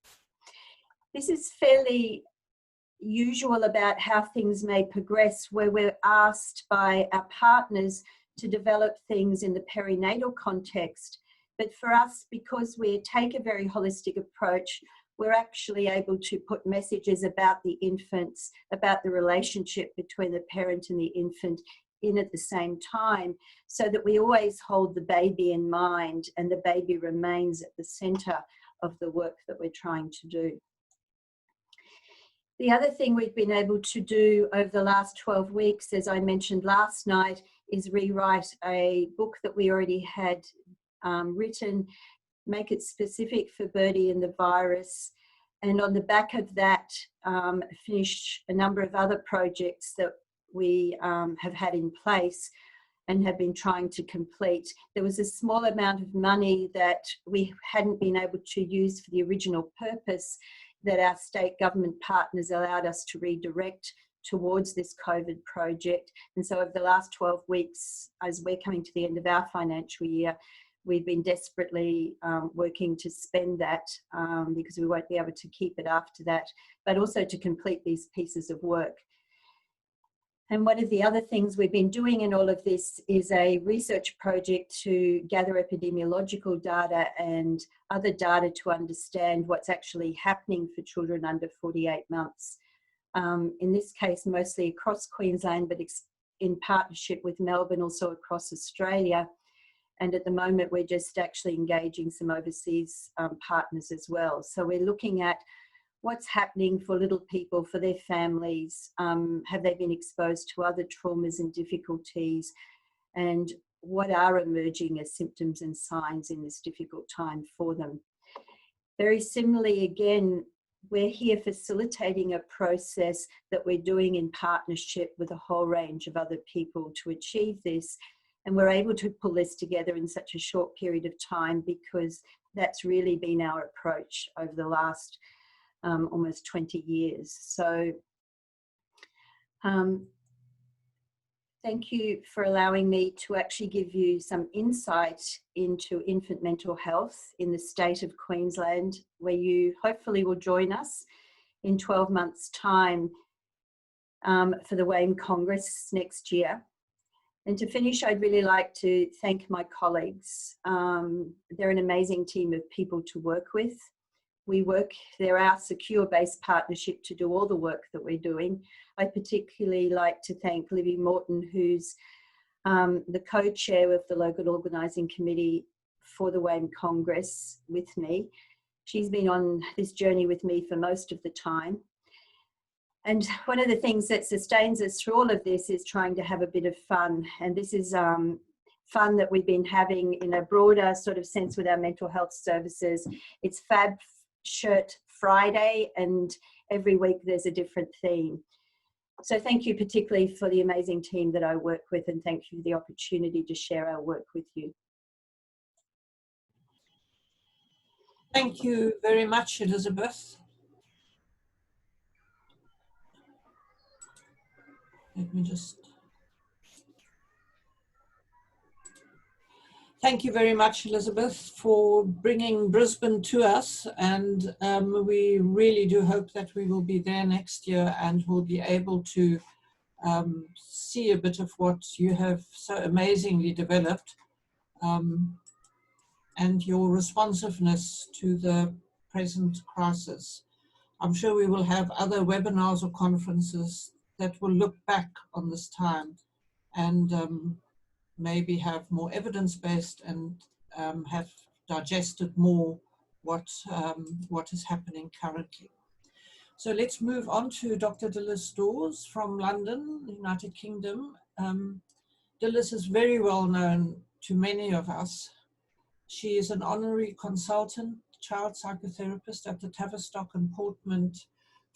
This is fairly usual about how things may progress, where we're asked by our partners to develop things in the perinatal context. But for us, because we take a very holistic approach, we're actually able to put messages about the infants, about the relationship between the parent and the infant in at the same time, so that we always hold the baby in mind and the baby remains at the centre of the work that we're trying to do. The other thing we've been able to do over the last 12 weeks, as I mentioned last night, is rewrite a book that we already had written, make it specific for Birdie and the virus, and on the back of that, finish a number of other projects that we have had in place and have been trying to complete. There was a small amount of money that we hadn't been able to use for the original purpose that our state government partners allowed us to redirect towards this COVID project. And so over the last 12 weeks, as we're coming to the end of our financial year, we've been desperately working to spend that because we won't be able to keep it after that, but also to complete these pieces of work. And one of the other things we've been doing in all of this is a research project to gather epidemiological data and other data to understand what's actually happening for children under 48 months. In this case, mostly across Queensland, but in partnership with Melbourne, also across Australia. And at the moment, we're just actually engaging some overseas partners as well. So we're looking at what's happening for little people, for their families. Have they been exposed to other traumas and difficulties? And what are emerging as symptoms and signs in this difficult time for them? Very similarly, again, we're here facilitating a process that we're doing in partnership with a whole range of other people to achieve this. And we're able to pull this together in such a short period of time because that's really been our approach over the last almost 20 years. So thank you for allowing me to actually give you some insight into infant mental health in the state of Queensland, where you hopefully will join us in 12 months' time for the WAIMH Congress next year. And to finish, I'd really like to thank my colleagues. They're an amazing team of people to work with. They're our secure-based partnership to do all the work that we're doing. I particularly like to thank Libby Morton, who's the co-chair of the local organising committee for the WAIMH Congress with me. She's been on this journey with me for most of the time. And one of the things that sustains us through all of this is trying to have a bit of fun. And this is fun that we've been having in a broader sort of sense with our mental health services. It's Fab Shirt Friday, and every week there's a different theme. So thank you particularly for the amazing team that I work with, and thank you for the opportunity to share our work with you. Thank you very much, Elisabeth. Let me just... Thank you very much, Elisabeth, for bringing Brisbane to us, and we really do hope that we will be there next year and will be able to see a bit of what you have so amazingly developed and your responsiveness to the present crisis. I'm sure we will have other webinars or conferences that will look back on this time and maybe have more evidence-based and have digested more what is happening currently. So let's move on to Dr. Dilys Daws from London, United Kingdom. Dilys is very well known to many of us. She is an honorary consultant, child psychotherapist at the Tavistock and Portman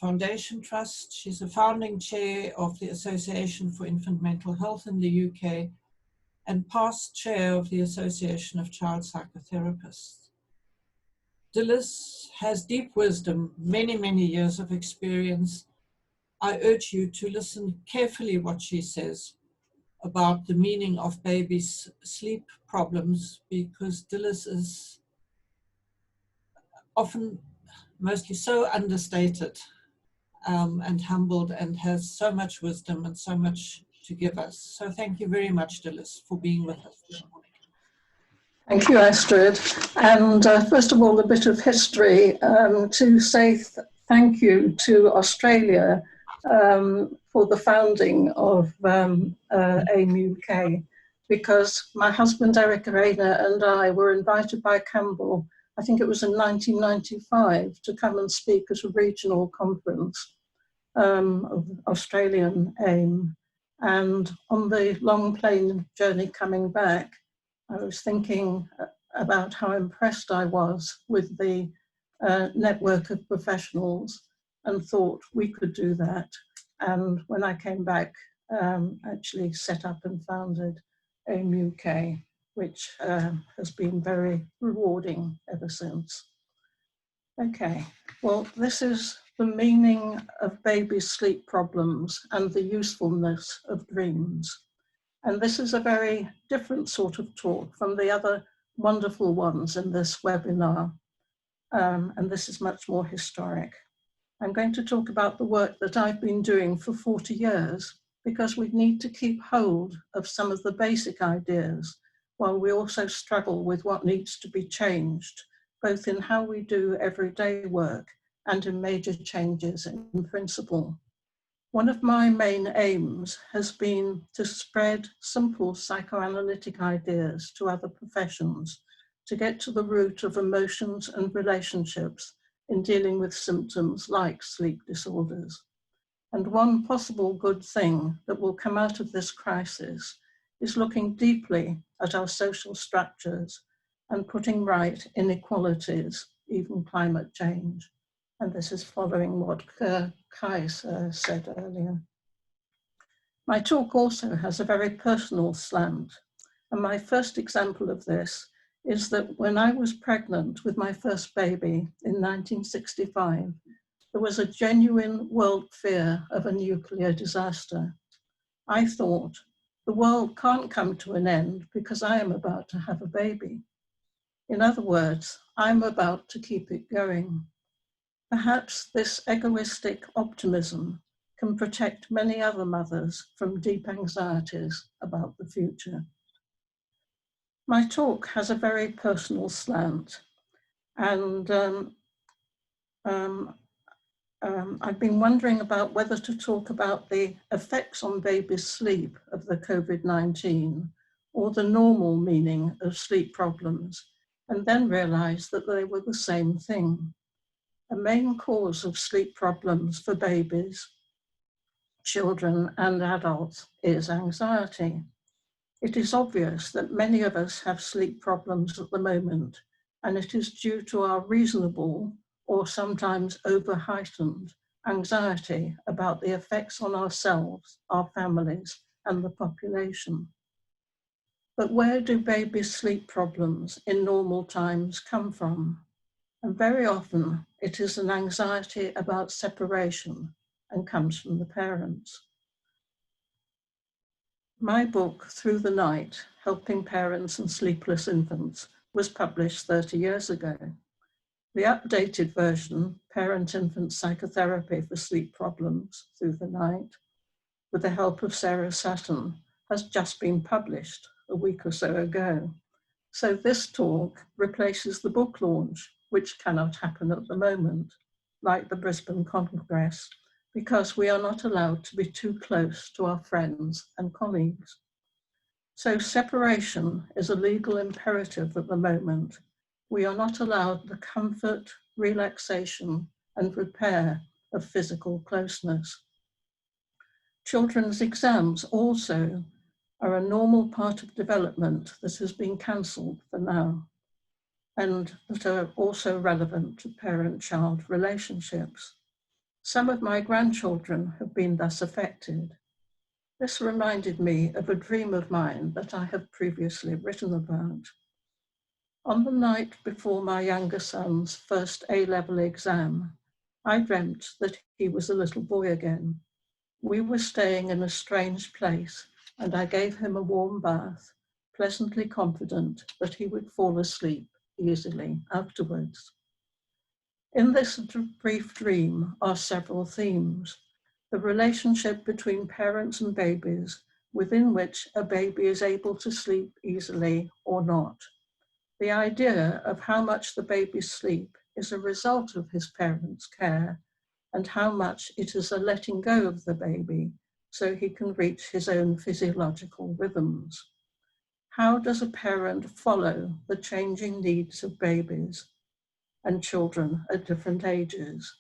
Foundation Trust. She's a founding chair of the Association for Infant Mental Health in the UK and past chair of the Association of Child Psychotherapists. Dilys has deep wisdom, many, many years of experience. I urge you to listen carefully what she says about the meaning of babies' sleep problems, because Dilys is often mostly so understated and humbled and has so much wisdom and so much to give us. So thank you very much, Dilys, for being with us this morning. Thank you, Astrid. And first of all, a bit of history to say thank you to Australia for the founding of AIM UK, because my husband Eric Rayner and I were invited by Campbell, I think it was in 1995, to come and speak at a regional conference of Australian AIM. And on the long plane journey coming back, I was thinking about how impressed I was with the network of professionals and thought we could do that. And when I came back, actually set up and founded AIM UK, which has been very rewarding ever since. Okay, well, this is the meaning of baby sleep problems and the usefulness of dreams. And this is a very different sort of talk from the other wonderful ones in this webinar, and this is much more historic. I'm going to talk about the work that I've been doing for 40 years, because we need to keep hold of some of the basic ideas while we also struggle with what needs to be changed, both in how we do everyday work and in major changes in principle. One of my main aims has been to spread simple psychoanalytic ideas to other professions, to get to the root of emotions and relationships in dealing with symptoms like sleep disorders. And one possible good thing that will come out of this crisis is looking deeply at our social structures and putting right inequalities, even climate change. And this is following what Kai said earlier. My talk also has a very personal slant. And my first example of this is that when I was pregnant with my first baby in 1965, there was a genuine world fear of a nuclear disaster. I thought, the world can't come to an end because I am about to have a baby. In other words, I'm about to keep it going. Perhaps this egoistic optimism can protect many other mothers from deep anxieties about the future. My talk has a very personal slant, and I've been wondering about whether to talk about the effects on babies' sleep of the COVID-19 or the normal meaning of sleep problems, and then realized that they were the same thing. A main cause of sleep problems for babies, children, and adults is anxiety. It is obvious that many of us have sleep problems at the moment, and it is due to our reasonable or sometimes over-heightened anxiety about the effects on ourselves, our families, and the population. But where do babies' sleep problems in normal times come from? And very often it is an anxiety about separation and comes from the parents. My book, Through the Night, Helping Parents and Sleepless Infants, was published 30 years ago. The updated version, Parent-Infant Psychotherapy for Sleep Problems Through the Night, with the help of Sarah Sutton, has just been published a week or so ago. So this talk replaces the book launch, which cannot happen at the moment, like the Brisbane Congress, because we are not allowed to be too close to our friends and colleagues. So separation is a legal imperative at the moment. We are not allowed the comfort, relaxation, and repair of physical closeness. Children's exams also are a normal part of development that has been cancelled for now, and that are also relevant to parent-child relationships. Some of my grandchildren have been thus affected. This reminded me of a dream of mine that I have previously written about. On the night before my younger son's first A-level exam, I dreamt that he was a little boy again. We were staying in a strange place, and I gave him a warm bath, pleasantly confident that he would fall asleep easily afterwards. In this brief dream are several themes. The relationship between parents and babies, within which a baby is able to sleep easily or not. The idea of how much the baby's sleep is a result of his parents' care, and how much it is a letting go of the baby so he can reach his own physiological rhythms. How does a parent follow the changing needs of babies and children at different ages?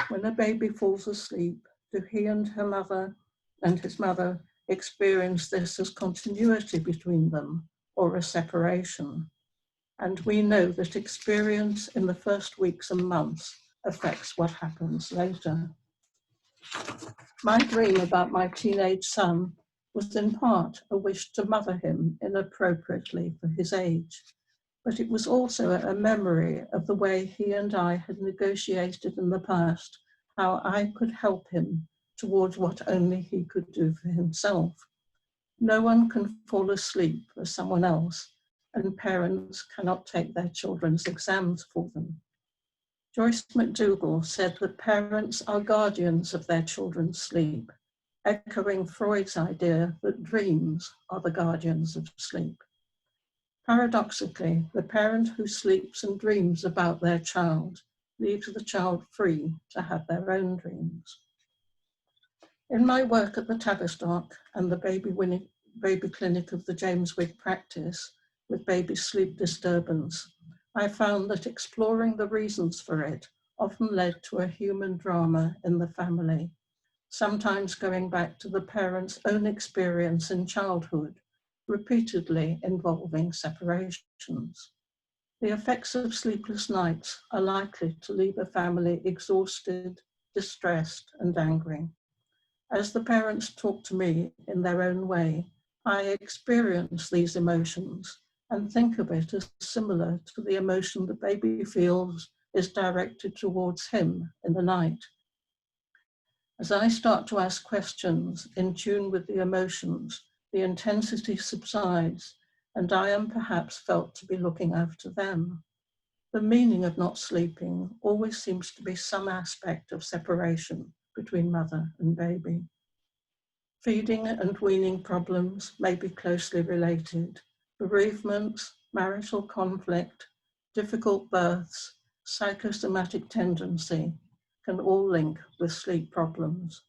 When a baby falls asleep, do he and her mother and his mother experience this as continuity between them or a separation? And we know that experience in the first weeks and months affects what happens later. My dream about my teenage son was in part a wish to mother him inappropriately for his age, but it was also a memory of the way he and I had negotiated in the past, how I could help him towards what only he could do for himself. No one can fall asleep for someone else, and parents cannot take their children's exams for them. Joyce McDougall said that parents are guardians of their children's sleep, echoing Freud's idea that dreams are the guardians of sleep. Paradoxically, the parent who sleeps and dreams about their child leaves the child free to have their own dreams. In my work at the Tavistock and the baby clinic of the James Wigg practice with baby sleep disturbance, I found that exploring the reasons for it often led to a human drama in the family, sometimes going back to the parent's own experience in childhood, repeatedly involving separations. The effects of sleepless nights are likely to leave a family exhausted, distressed, and angry. As the parents talk to me in their own way, I experience these emotions and think of it as similar to the emotion the baby feels is directed towards him in the night. As I start to ask questions in tune with the emotions, the intensity subsides, and I am perhaps felt to be looking after them. The meaning of not sleeping always seems to be some aspect of separation between mother and baby. Feeding and weaning problems may be closely related. Bereavements, marital conflict, difficult births, psychosomatic tendency can all link with sleep problems.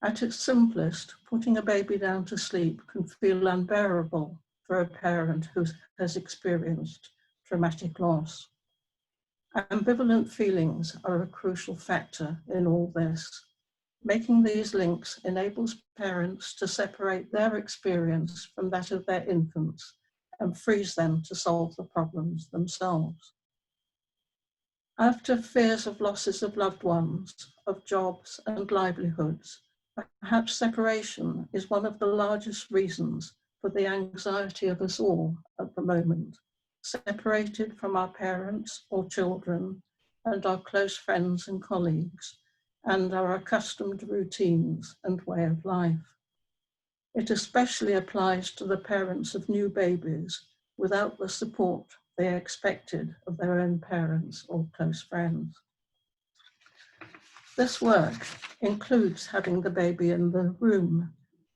At its simplest, putting a baby down to sleep can feel unbearable for a parent who has experienced traumatic loss. Ambivalent feelings are a crucial factor in all this. Making these links enables parents to separate their experience from that of their infants and frees them to solve the problems themselves. After fears of losses of loved ones, of jobs and livelihoods, perhaps separation is one of the largest reasons for the anxiety of us all at the moment, separated from our parents or children and our close friends and colleagues, and our accustomed routines and way of life. It especially applies to the parents of new babies without the support they expected of their own parents or close friends. This work includes having the baby in the room,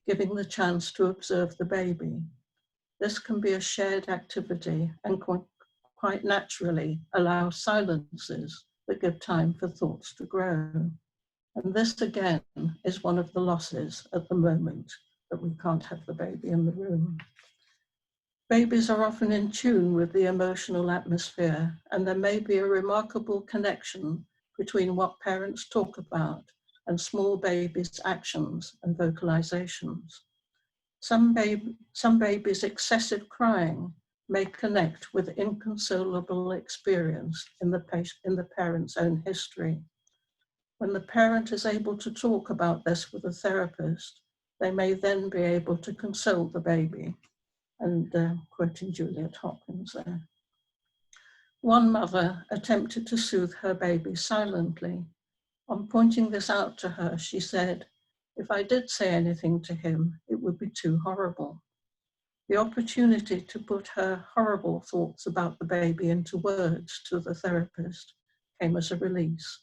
giving the chance to observe the baby. This can be a shared activity and quite naturally allow silences that give time for thoughts to grow. And this again is one of the losses at the moment, that we can't have the baby in the room. Babies are often in tune with the emotional atmosphere, and there may be a remarkable connection between what parents talk about and small babies' actions and vocalizations. Some babies' excessive crying may connect with inconsolable experience in the parent's own history. When the parent is able to talk about this with a therapist, they may then be able to console the baby. And quoting Juliet Hopkins there. One mother attempted to soothe her baby silently. On pointing this out to her, she said, "If I did say anything to him, it would be too horrible." The opportunity to put her horrible thoughts about the baby into words to the therapist came as a release.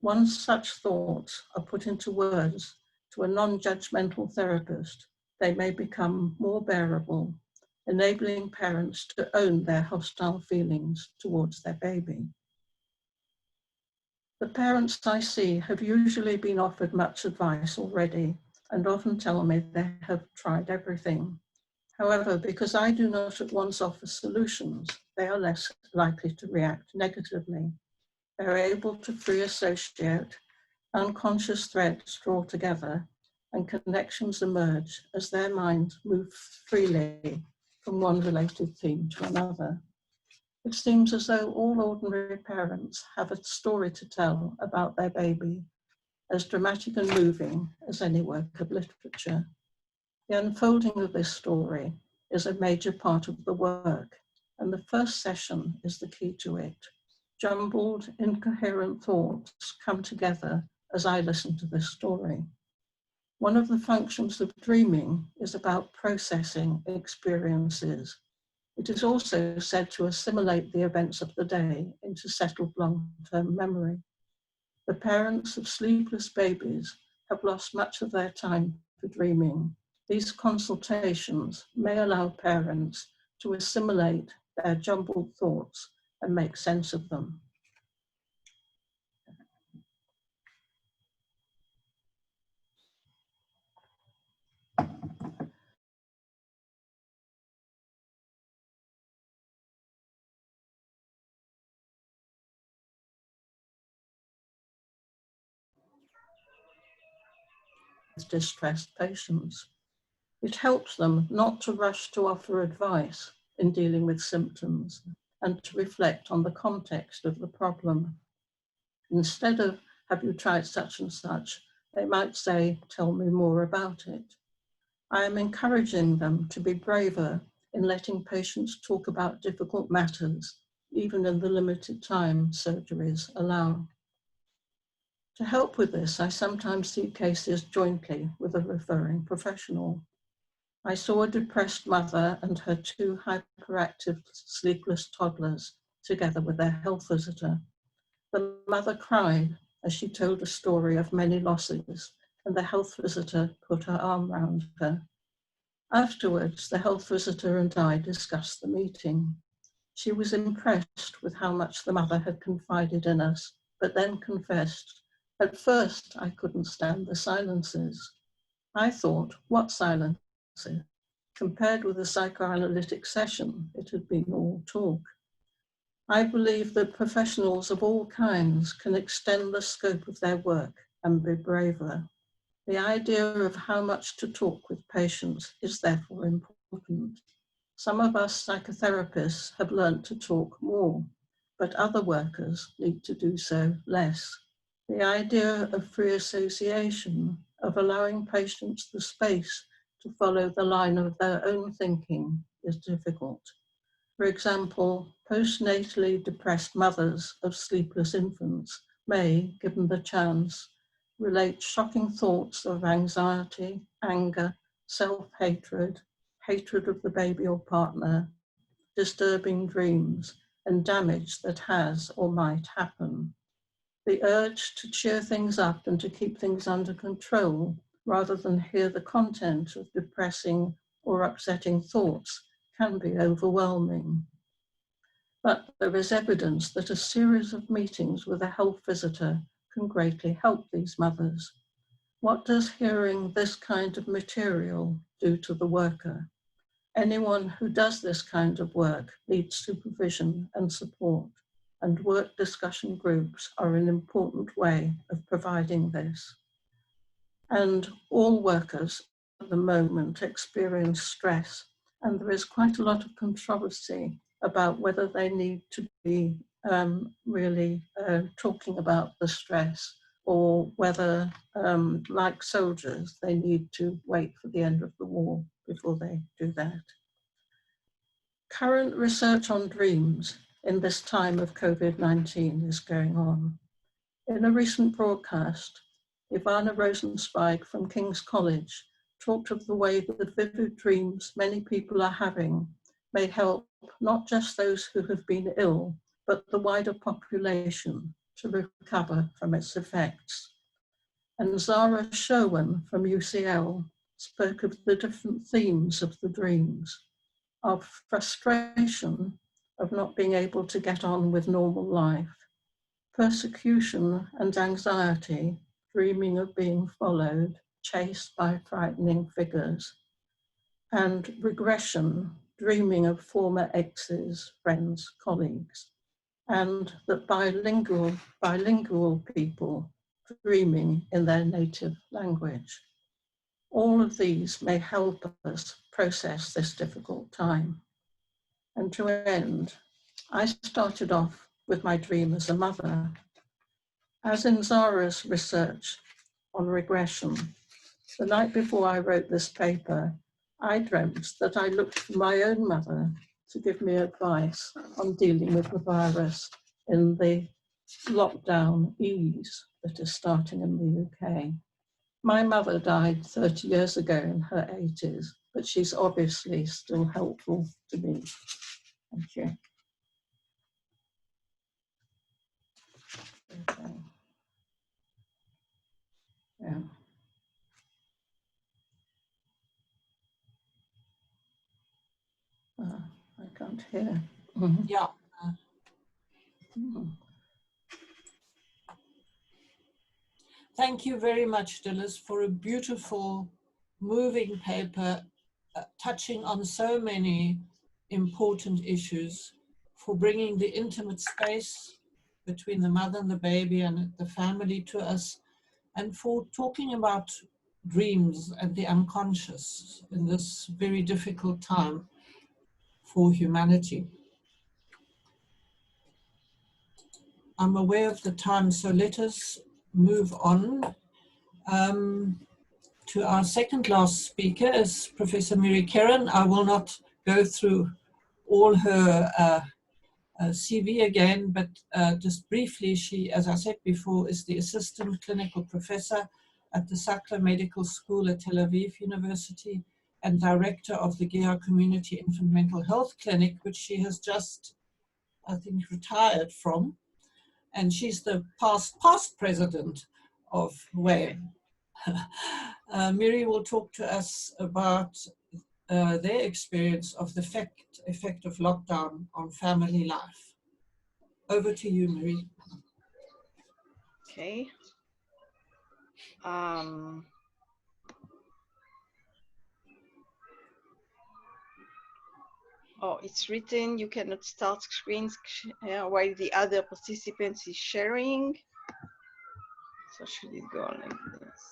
Once such thoughts are put into words to a non-judgmental therapist, they may become more bearable, enabling parents to own their hostile feelings towards their baby. The parents I see have usually been offered much advice already and often tell me they have tried everything. However, because I do not at once offer solutions, they are less likely to react negatively. They are able to free associate, unconscious threads draw together, and connections emerge as their minds move freely from one related theme to another. It seems as though all ordinary parents have a story to tell about their baby, as dramatic and moving as any work of literature. The unfolding of this story is a major part of the work, and the first session is the key to it. Jumbled, incoherent thoughts come together as I listen to this story. One of the functions of dreaming is about processing experiences. It is also said to assimilate the events of the day into settled long-term memory. The parents of sleepless babies have lost much of their time for dreaming. These consultations may allow parents to assimilate their jumbled thoughts and make sense of them. Distressed patients. It helps them not to rush to offer advice in dealing with symptoms and to reflect on the context of the problem. Instead of, have you tried such and such, they might say, tell me more about it. I am encouraging them to be braver in letting patients talk about difficult matters, even in the limited time surgeries allow. To help with this, I sometimes see cases jointly with a referring professional. I saw a depressed mother and her 2 hyperactive, sleepless toddlers together with their health visitor. The mother cried as she told a story of many losses, and the health visitor put her arm round her. Afterwards, the health visitor and I discussed the meeting. She was impressed with how much the mother had confided in us, but then confessed, at first I couldn't stand the silences. I thought, what silences? Compared with a psychoanalytic session, it had been all talk. I believe that professionals of all kinds can extend the scope of their work and be braver. The idea of how much to talk with patients is therefore important. Some of us psychotherapists have learned to talk more, but other workers need to do so less. The idea of free association, of allowing patients the space to follow the line of their own thinking, is difficult. For example, postnatally depressed mothers of sleepless infants may, given the chance, relate shocking thoughts of anxiety, anger, self-hatred, hatred of the baby or partner, disturbing dreams, and damage that has or might happen. The urge to cheer things up and to keep things under control, rather than hear the content of depressing or upsetting thoughts, can be overwhelming. But there is evidence that a series of meetings with a health visitor can greatly help these mothers. What does hearing this kind of material do to the worker? Anyone who does this kind of work needs supervision and support, and work discussion groups are an important way of providing this. And all workers at the moment experience stress, and there is quite a lot of controversy about whether they need to be really talking about the stress, or whether, like soldiers, they need to wait for the end of the war before they do that. Current research on dreams in this time of COVID-19 is going on. In a recent broadcast, Ivana Rosenzweig from King's College talked of the way that the vivid dreams many people are having may help not just those who have been ill, but the wider population to recover from its effects. And Zara Sherwin from UCL spoke of the different themes of the dreams, of frustration of not being able to get on with normal life, persecution and anxiety, dreaming of being followed, chased by frightening figures, and regression, dreaming of former exes, friends, colleagues, and that bilingual people dreaming in their native language. All of these may help us process this difficult time. And to end, I started off with my dream as a mother. As in Zara's research on regression, the night before I wrote this paper, I dreamt that I looked for my own mother to give me advice on dealing with the virus in the lockdown ease that is starting in the UK. My mother died 30 years ago in her 80s, but she's obviously still helpful to me. Thank you. Okay. Yeah. I can't hear. Mm-hmm. Yeah. Mm-hmm. Thank you very much, Dilys, for a beautiful, moving paper touching on so many important issues, for bringing the intimate space between the mother and the baby and the family to us, and for talking about dreams and the unconscious in this very difficult time for humanity. I'm aware of the time, so let us move on. To our second last speaker is Professor Miri Keren. I will not go through all her CV again, but just briefly, she, as I said before, is the assistant clinical professor at the Sackler Medical School at Tel Aviv University and director of the GEA Community Infant Mental Health Clinic, which she has just, I think, retired from. And she's the past president of WAIMH. Miri will talk to us about their experience of the effect of lockdown on family life. Over to you, Miri. Okay. Oh, it's written you cannot start screen while the other participants is sharing. So should it go like this?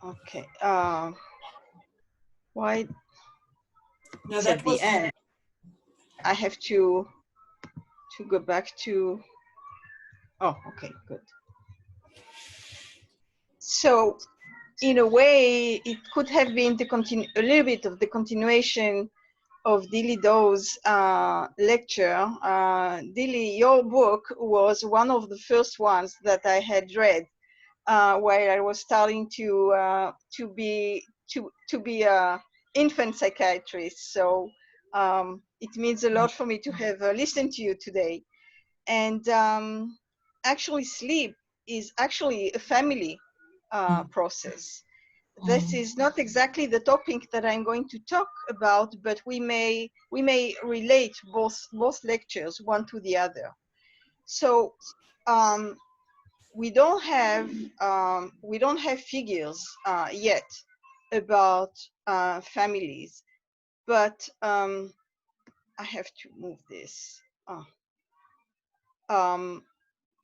Okay. Why? No, that was the end. I have to go back to. Oh, okay, good. So, in a way, it could have been a little bit of the continuation of Dilys Daws' lecture. Dilys, your book was one of the first ones that I had read while I was starting to be a infant psychiatrist. So it means a lot for me to have listened to you today. And actually, sleep is actually a family process. This is not exactly the topic that I'm going to talk about, but we may relate both lectures one to the other. So we don't have figures yet about families, but I have to move this.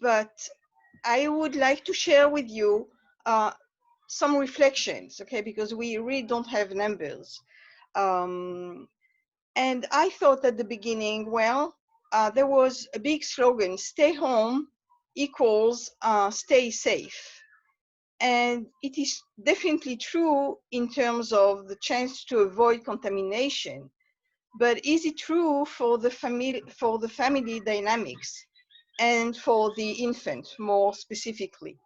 But I would like to share with you some reflections, okay, because we really don't have numbers. And I thought at the beginning, well, there was a big slogan, stay home equals stay safe. And it is definitely true in terms of the chance to avoid contamination. But is it true for the family dynamics and for the infant more specifically?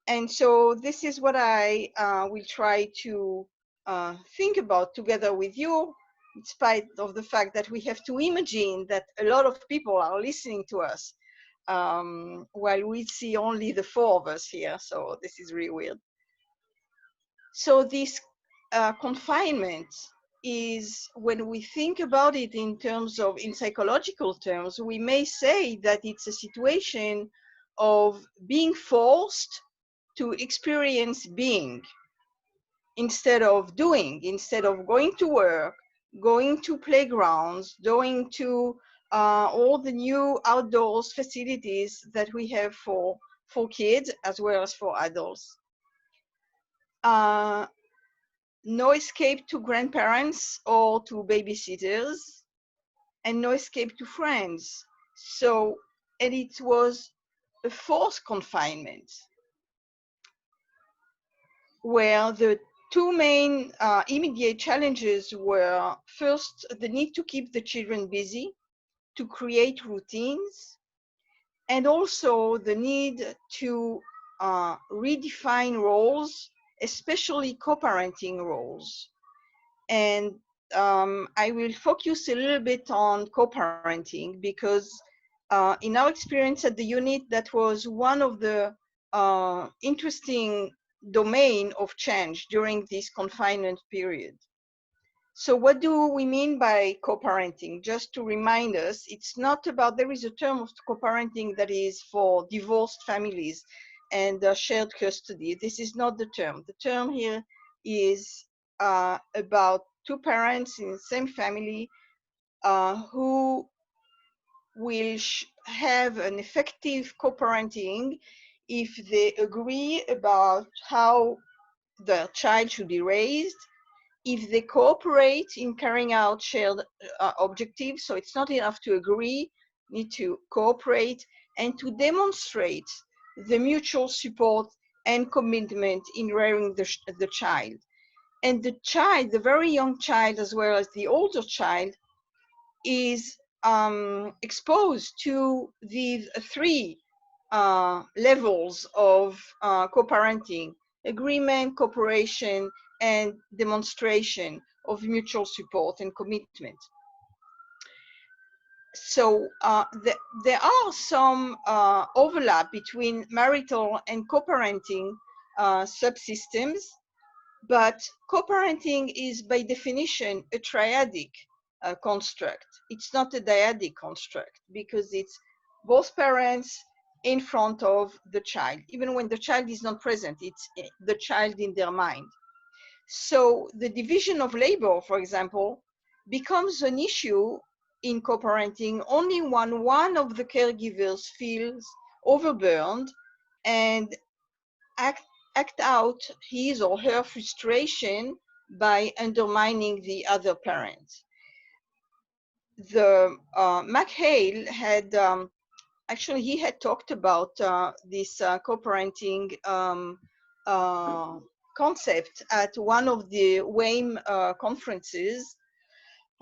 And so this is what I will try to think about together with you, in spite of the fact that we have to imagine that a lot of people are listening to us while we see only the four of us here. So this is really weird. So this confinement is, when we think about it in psychological terms, we may say that it's a situation of being forced to experience being instead of doing, instead of going to work, going to playgrounds, going to all the new outdoors facilities that we have for kids as well as for adults. No escape to grandparents or to babysitters, and no escape to friends. So, and it was a forced confinement, where the two main immediate challenges were, first, the need to keep the children busy, to create routines, and also the need to redefine roles, especially co-parenting roles. And I will focus a little bit on co-parenting because in our experience at the unit, that was one of the interesting domain of change during this confinement period. So what do we mean by co-parenting? Just to remind us, it's not about, there is a term of co-parenting that is for divorced families and shared custody. This is not the term. The term here is about two parents in the same family who will have an effective co-parenting if they agree about how the child should be raised, if they cooperate in carrying out shared objectives. So it's not enough to agree, need to cooperate and to demonstrate the mutual support and commitment in rearing the child. And the child, the very young child as well as the older child, is exposed to these three levels of co-parenting: agreement, cooperation, and demonstration of mutual support and commitment. So there are some overlap between marital and co-parenting subsystems, but co-parenting is by definition a triadic construct. It's not a dyadic construct because it's both parents in front of the child. Even when the child is not present, it's the child in their mind. So the division of labor, for example, becomes an issue in co-parenting only when one of the caregivers feels overburdened and act out his or her frustration by undermining the other parent. The McHale had actually he had talked about this co-parenting concept at one of the WAIMH conferences.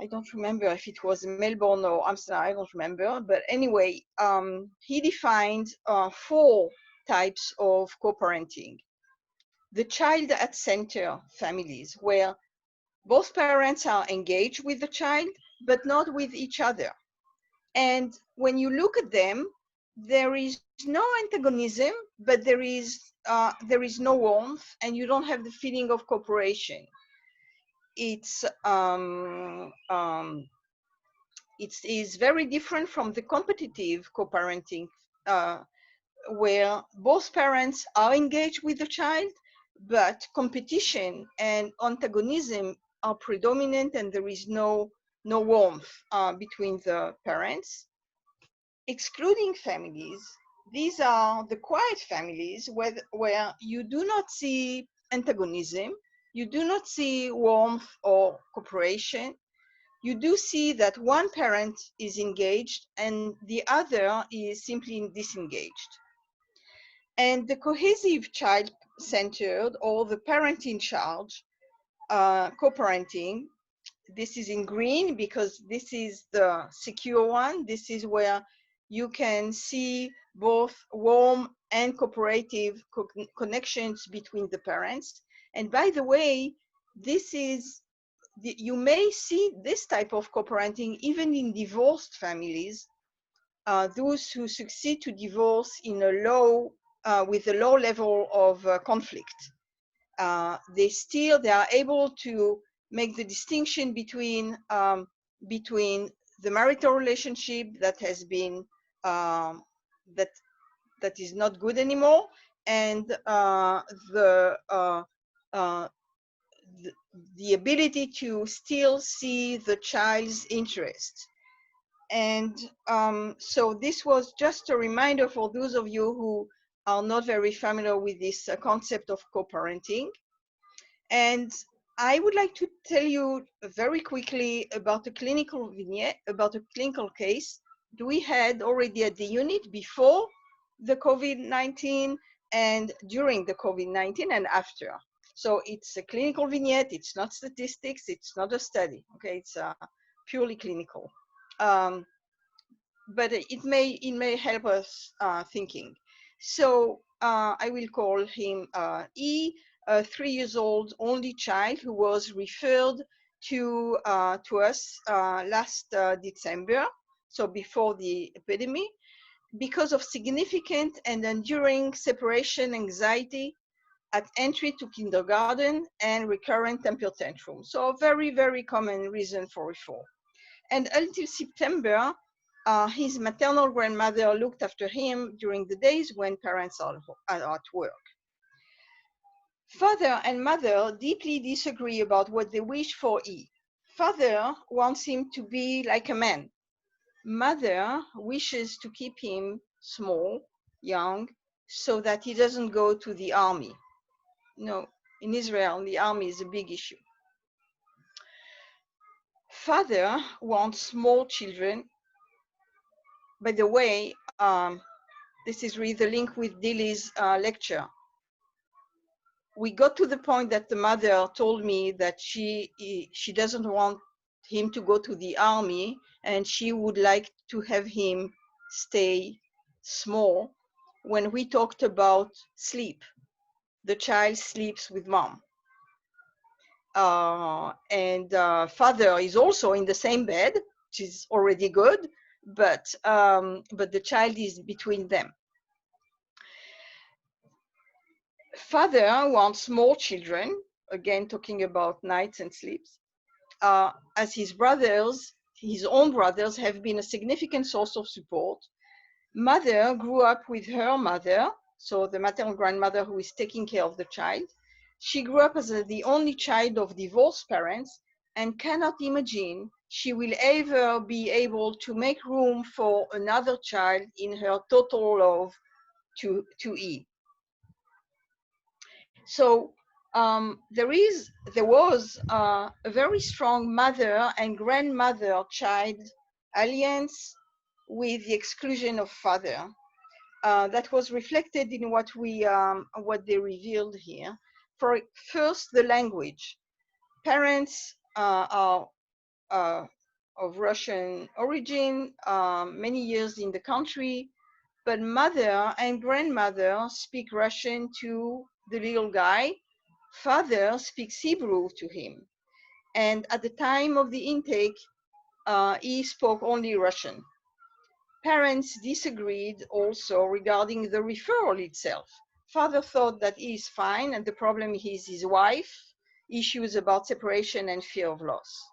I don't remember if it was in Melbourne or Amsterdam, I don't remember, but anyway, he defined 4 types of co-parenting. The child at center families, where both parents are engaged with the child, but not with each other. And when you look at them, there is no antagonism, but there is no warmth, and you don't have the feeling of cooperation. It is very different from the competitive co-parenting, where both parents are engaged with the child, but competition and antagonism are predominant, and there is no warmth between the parents. Excluding families, these are the quiet families where you do not see antagonism, you do not see warmth or cooperation. You do see that one parent is engaged and the other is simply disengaged. And the cohesive child-centered, or the parent in charge co-parenting, this is in green because this is the secure one. This is where you can see both warm and cooperative connections between the parents. And by the way, this is, you may see this type of co-parenting even in divorced families. Those who succeed to divorce in a low, with a low level of conflict, they are able to make the distinction between the marital relationship that has been that is not good anymore, and the ability to still see the child's interest. And so this was just a reminder for those of you who are not very familiar with this concept of co-parenting. And I would like to tell you very quickly about a clinical vignette, about a clinical case we had already at the unit before the COVID-19 and during the COVID-19 and after. So it's a clinical vignette, it's not statistics, it's not a study, okay? It's purely clinical. But it may help us thinking. So I will call him E, a 3 years old only child who was referred to us last December, so before the epidemic, because of significant and enduring separation anxiety at entry to kindergarten and recurrent temper tantrums. So a very, very common reason for referral. And until September, his maternal grandmother looked after him during the days when parents are at work. Father and mother deeply disagree about what they wish for E. Father wants him to be like a man. Mother wishes to keep him small, young, so that he doesn't go to the army. No, in Israel, the army is a big issue. Father wants small children. By the way, this is really the link with Dilys' lecture. We got to the point that the mother told me that she doesn't want him to go to the army and she would like to have him stay small. When we talked about sleep, the child sleeps with mom. Father is also in the same bed, which is already good, but the child is between them. Father wants more children, again talking about nights and sleeps, as his own brothers have been a significant source of support. Mother grew up with her mother, so the maternal grandmother who is taking care of the child. She grew up as the only child of divorced parents and cannot imagine she will ever be able to make room for another child in her total love to E. So there was a very strong mother and grandmother-child alliance with the exclusion of father. That was reflected in what they revealed here. First, the language. Parents are of Russian origin, many years in the country, but mother and grandmother speak Russian to the little guy. Father speaks Hebrew to him. And at the time of the intake, he spoke only Russian. Parents disagreed also regarding the referral itself. Father thought that he is fine and the problem is his wife, issues about separation and fear of loss.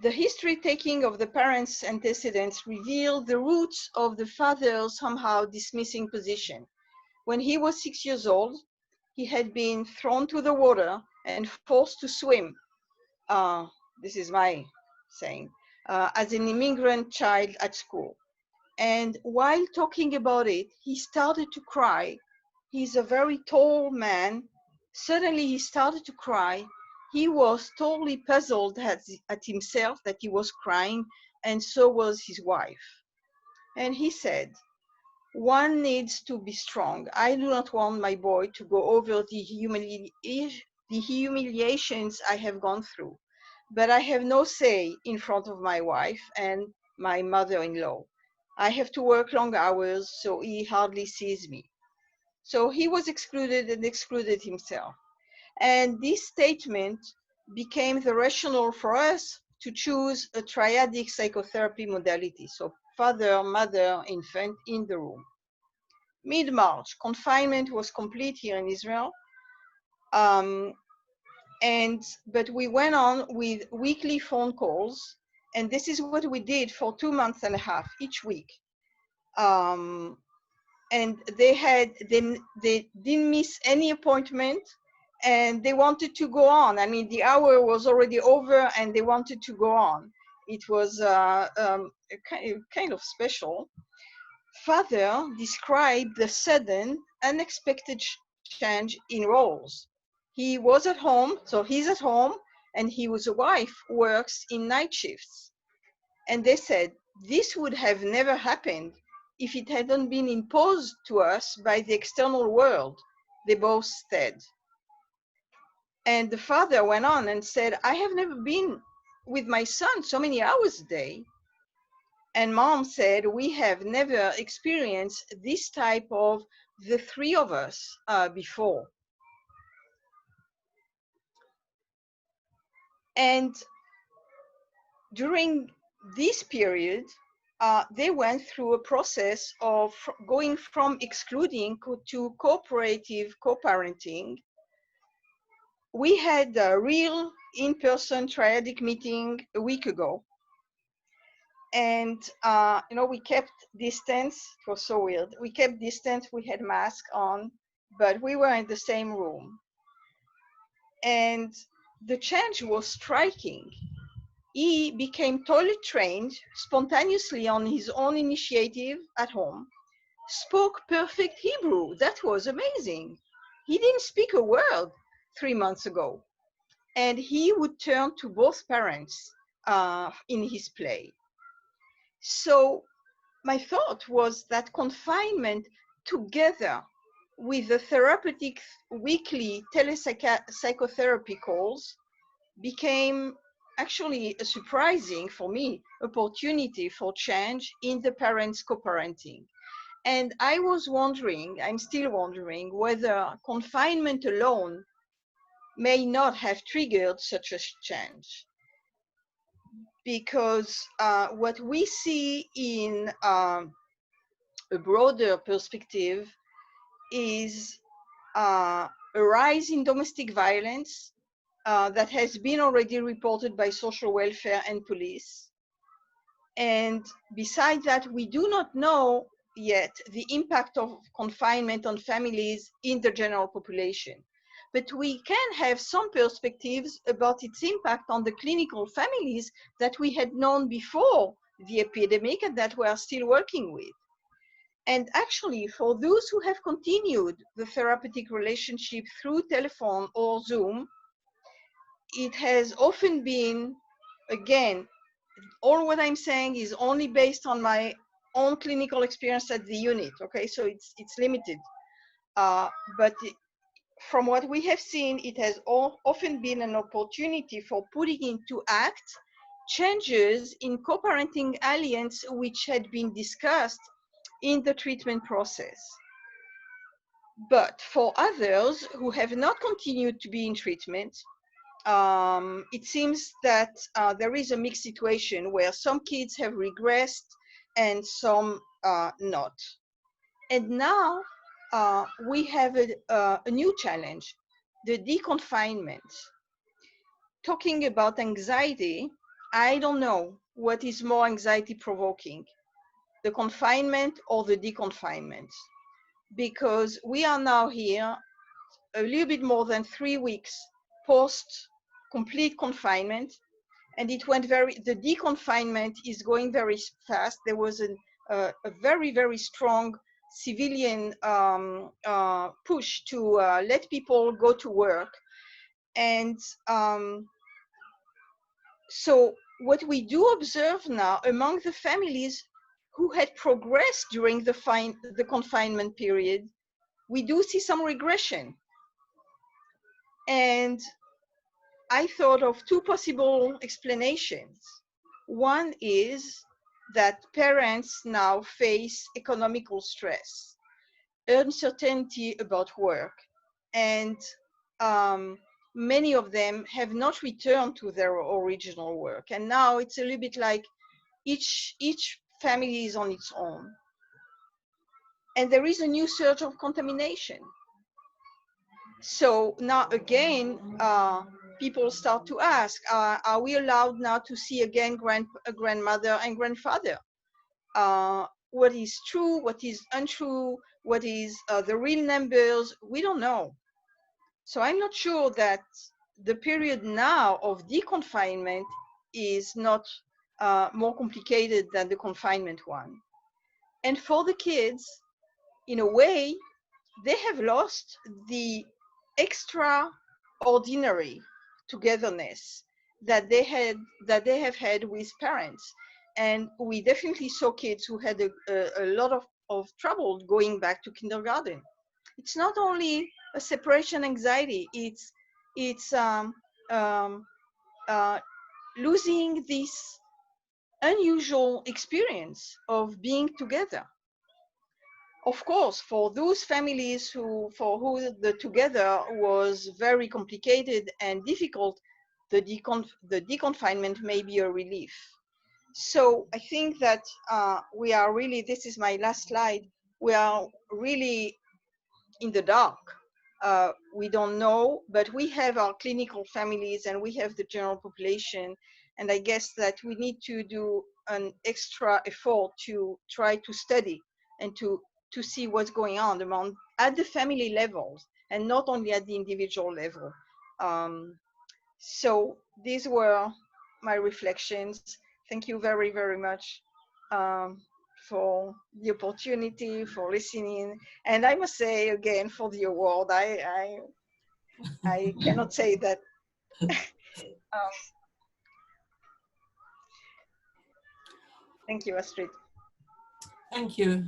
The history taking of the parents' antecedents revealed the roots of the father's somehow dismissing position. When he was 6 years old, he had been thrown to the water and forced to swim. This is my saying, as an immigrant child at school. And while talking about it, he started to cry. He's a very tall man. Suddenly he started to cry. He was totally puzzled at himself that he was crying, and so was his wife. And he said, "One needs to be strong. I do not want my boy to go over the humiliations I have gone through, but I have no say in front of my wife and my mother-in-law. I have to work long hours, so he hardly sees me." So he was excluded and excluded himself. And this statement became the rationale for us to choose a triadic psychotherapy modality. So father, mother, infant in the room. Mid-March, confinement was complete here in Israel. But we went on with weekly phone calls, and this is what we did for 2.5 months each week. And they didn't miss any appointment, and they wanted to go on. I mean, the hour was already over and they wanted to go on. It was kind of special. Father described the sudden, unexpected change in roles. He was at home, so he's at home, and his wife works in night shifts. And they said, this would have never happened if it hadn't been imposed to us by the external world, they both said. And the father went on and said, I have never been with my son so many hours a day. And mom said, we have never experienced this type of the three of us before. And during this period, they went through a process of going from excluding to cooperative co-parenting. We had a real in-person triadic meeting a week ago. And, you know, we kept distance. It was so weird. We kept distance. We had masks on, but we were in the same room. And the change was striking. He became toilet trained spontaneously on his own initiative at home, spoke perfect Hebrew. That was amazing. He didn't speak a word 3 months ago. And he would turn to both parents in his play. So my thought was that confinement together with the therapeutic weekly telepsychotherapy calls became actually a surprising, for me, opportunity for change in the parents' co-parenting. And I was wondering, I'm still wondering, whether confinement alone may not have triggered such a change. Because what we see in a broader perspective is a rise in domestic violence that has been already reported by social welfare and police. And besides that, we do not know yet the impact of confinement on families in the general population. But we can have some perspectives about its impact on the clinical families that we had known before the epidemic and that we are still working with. And actually, for those who have continued the therapeutic relationship through telephone or Zoom, it has often been, again, all what I'm saying is only based on my own clinical experience at the unit, okay? So it's limited. But from what we have seen, it has often been an opportunity for putting into act changes in co-parenting alliance which had been discussed in the treatment process. But for others who have not continued to be in treatment, it seems that there is a mixed situation where some kids have regressed and some not. And now we have a new challenge, the deconfinement. Talking about anxiety, I don't know what is more anxiety provoking, the confinement or the deconfinement, because we are now here a little bit more than 3 weeks post complete confinement, and it went the deconfinement is going very fast. There was a very, very strong civilian push to let people go to work. And so what we do observe now among the families who had progressed during the confinement period, we do see some regression. And I thought of two possible explanations. One is that parents now face economical stress, uncertainty about work, and many of them have not returned to their original work. And now it's a little bit like each family is on its own. And there is a new surge of contamination. So now again, people start to ask, are we allowed now to see again grandmother and grandfather? What is true, what is untrue, what is the real numbers? We don't know. So I'm not sure that the period now of deconfinement is not more complicated than the confinement one. And for the kids, in a way, they have lost the extraordinary togetherness that they have had with parents. And we definitely saw kids who had a lot of trouble going back to kindergarten. It's not only a separation anxiety, it's losing this unusual experience of being together. Of course, for those families for who the together was very complicated and difficult, the deconfinement may be a relief. So I think that we are really, this is my last slide, we are really in the dark. We don't know, but we have our clinical families and we have the general population. And I guess that we need to do an extra effort to try to study and to see what's going on at the family levels and not only at the individual level. So these were my reflections. Thank you very, very much for the opportunity, for listening. And I must say again, for the award, I cannot say that. Thank you, Astrid. Thank you.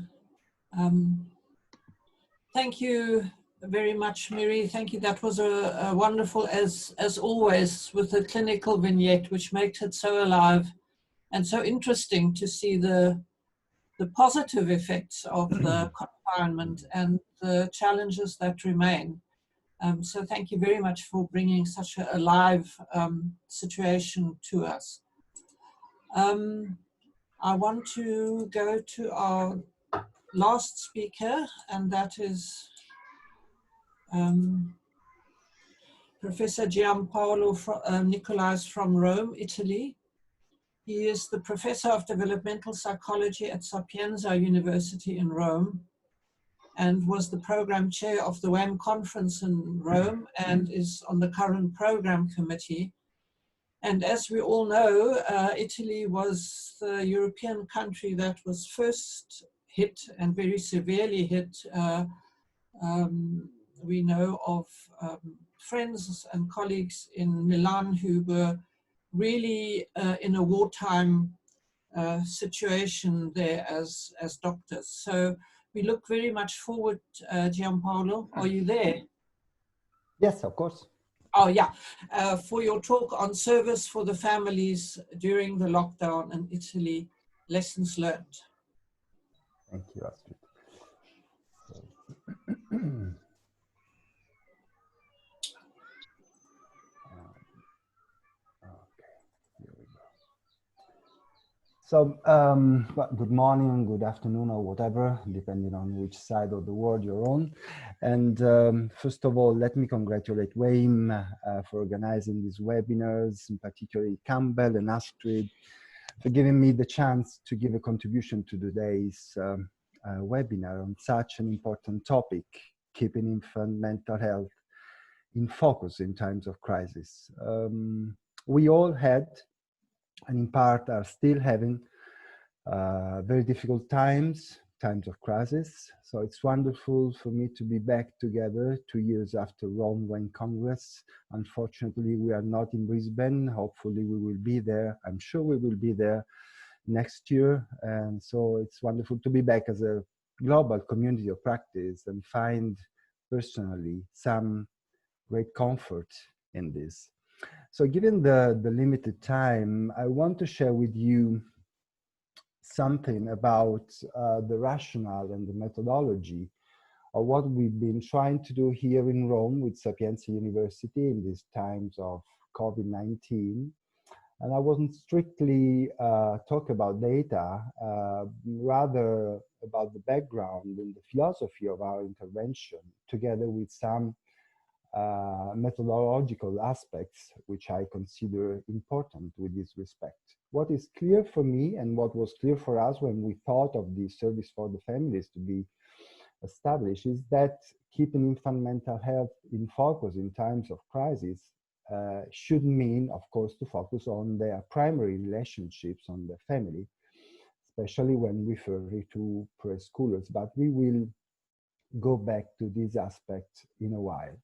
Thank you very much, Miri. Thank you. That was a wonderful, as always, with the clinical vignette, which makes it so alive and so interesting to see the positive effects of the confinement and the challenges that remain. So thank you very much for bringing such a live situation to us. I want to go to our last speaker, and that is Professor Giampaolo Nicolais from Rome, Italy. He is the Professor of Developmental Psychology at Sapienza University in Rome and was the Program Chair of the WAIMH conference in Rome and is on the current Program Committee. And as we all know, Italy was the European country that was first hit and very severely hit. We know of friends and colleagues in Milan who were really in a wartime situation there as doctors. So we look very much forward, Giampaolo. Are you there? Yes, of course. Oh, yeah. For your talk on service for the families during the lockdown in Italy, lessons learned. Thank you, Astrid. So, good morning, good afternoon, or whatever, depending on which side of the world you're on. And first of all, let me congratulate WAIMH for organizing these webinars, and particularly Campbell and Astrid for giving me the chance to give a contribution to today's webinar on such an important topic, keeping infant mental health in focus in times of crisis. We all had, and in part are still having, very difficult times of crisis. So it's wonderful for me to be back together 2 years after Rome WAIMH Congress. Unfortunately, we are not in Brisbane. Hopefully we will be there. I'm sure we will be there next year. And so it's wonderful to be back as a global community of practice and find personally some great comfort in this. So given the limited time, I want to share with you something about the rationale and the methodology of what we've been trying to do here in Rome with Sapienza University in these times of COVID-19. And I wasn't strictly talk about data, rather about the background and the philosophy of our intervention, together with some methodological aspects which I consider important with this respect. What is clear for me and what was clear for us when we thought of the service for the families to be established is that keeping infant mental health in focus in times of crisis should mean, of course, to focus on their primary relationships, on the family, especially when referring to preschoolers. But we will go back to this aspect in a while.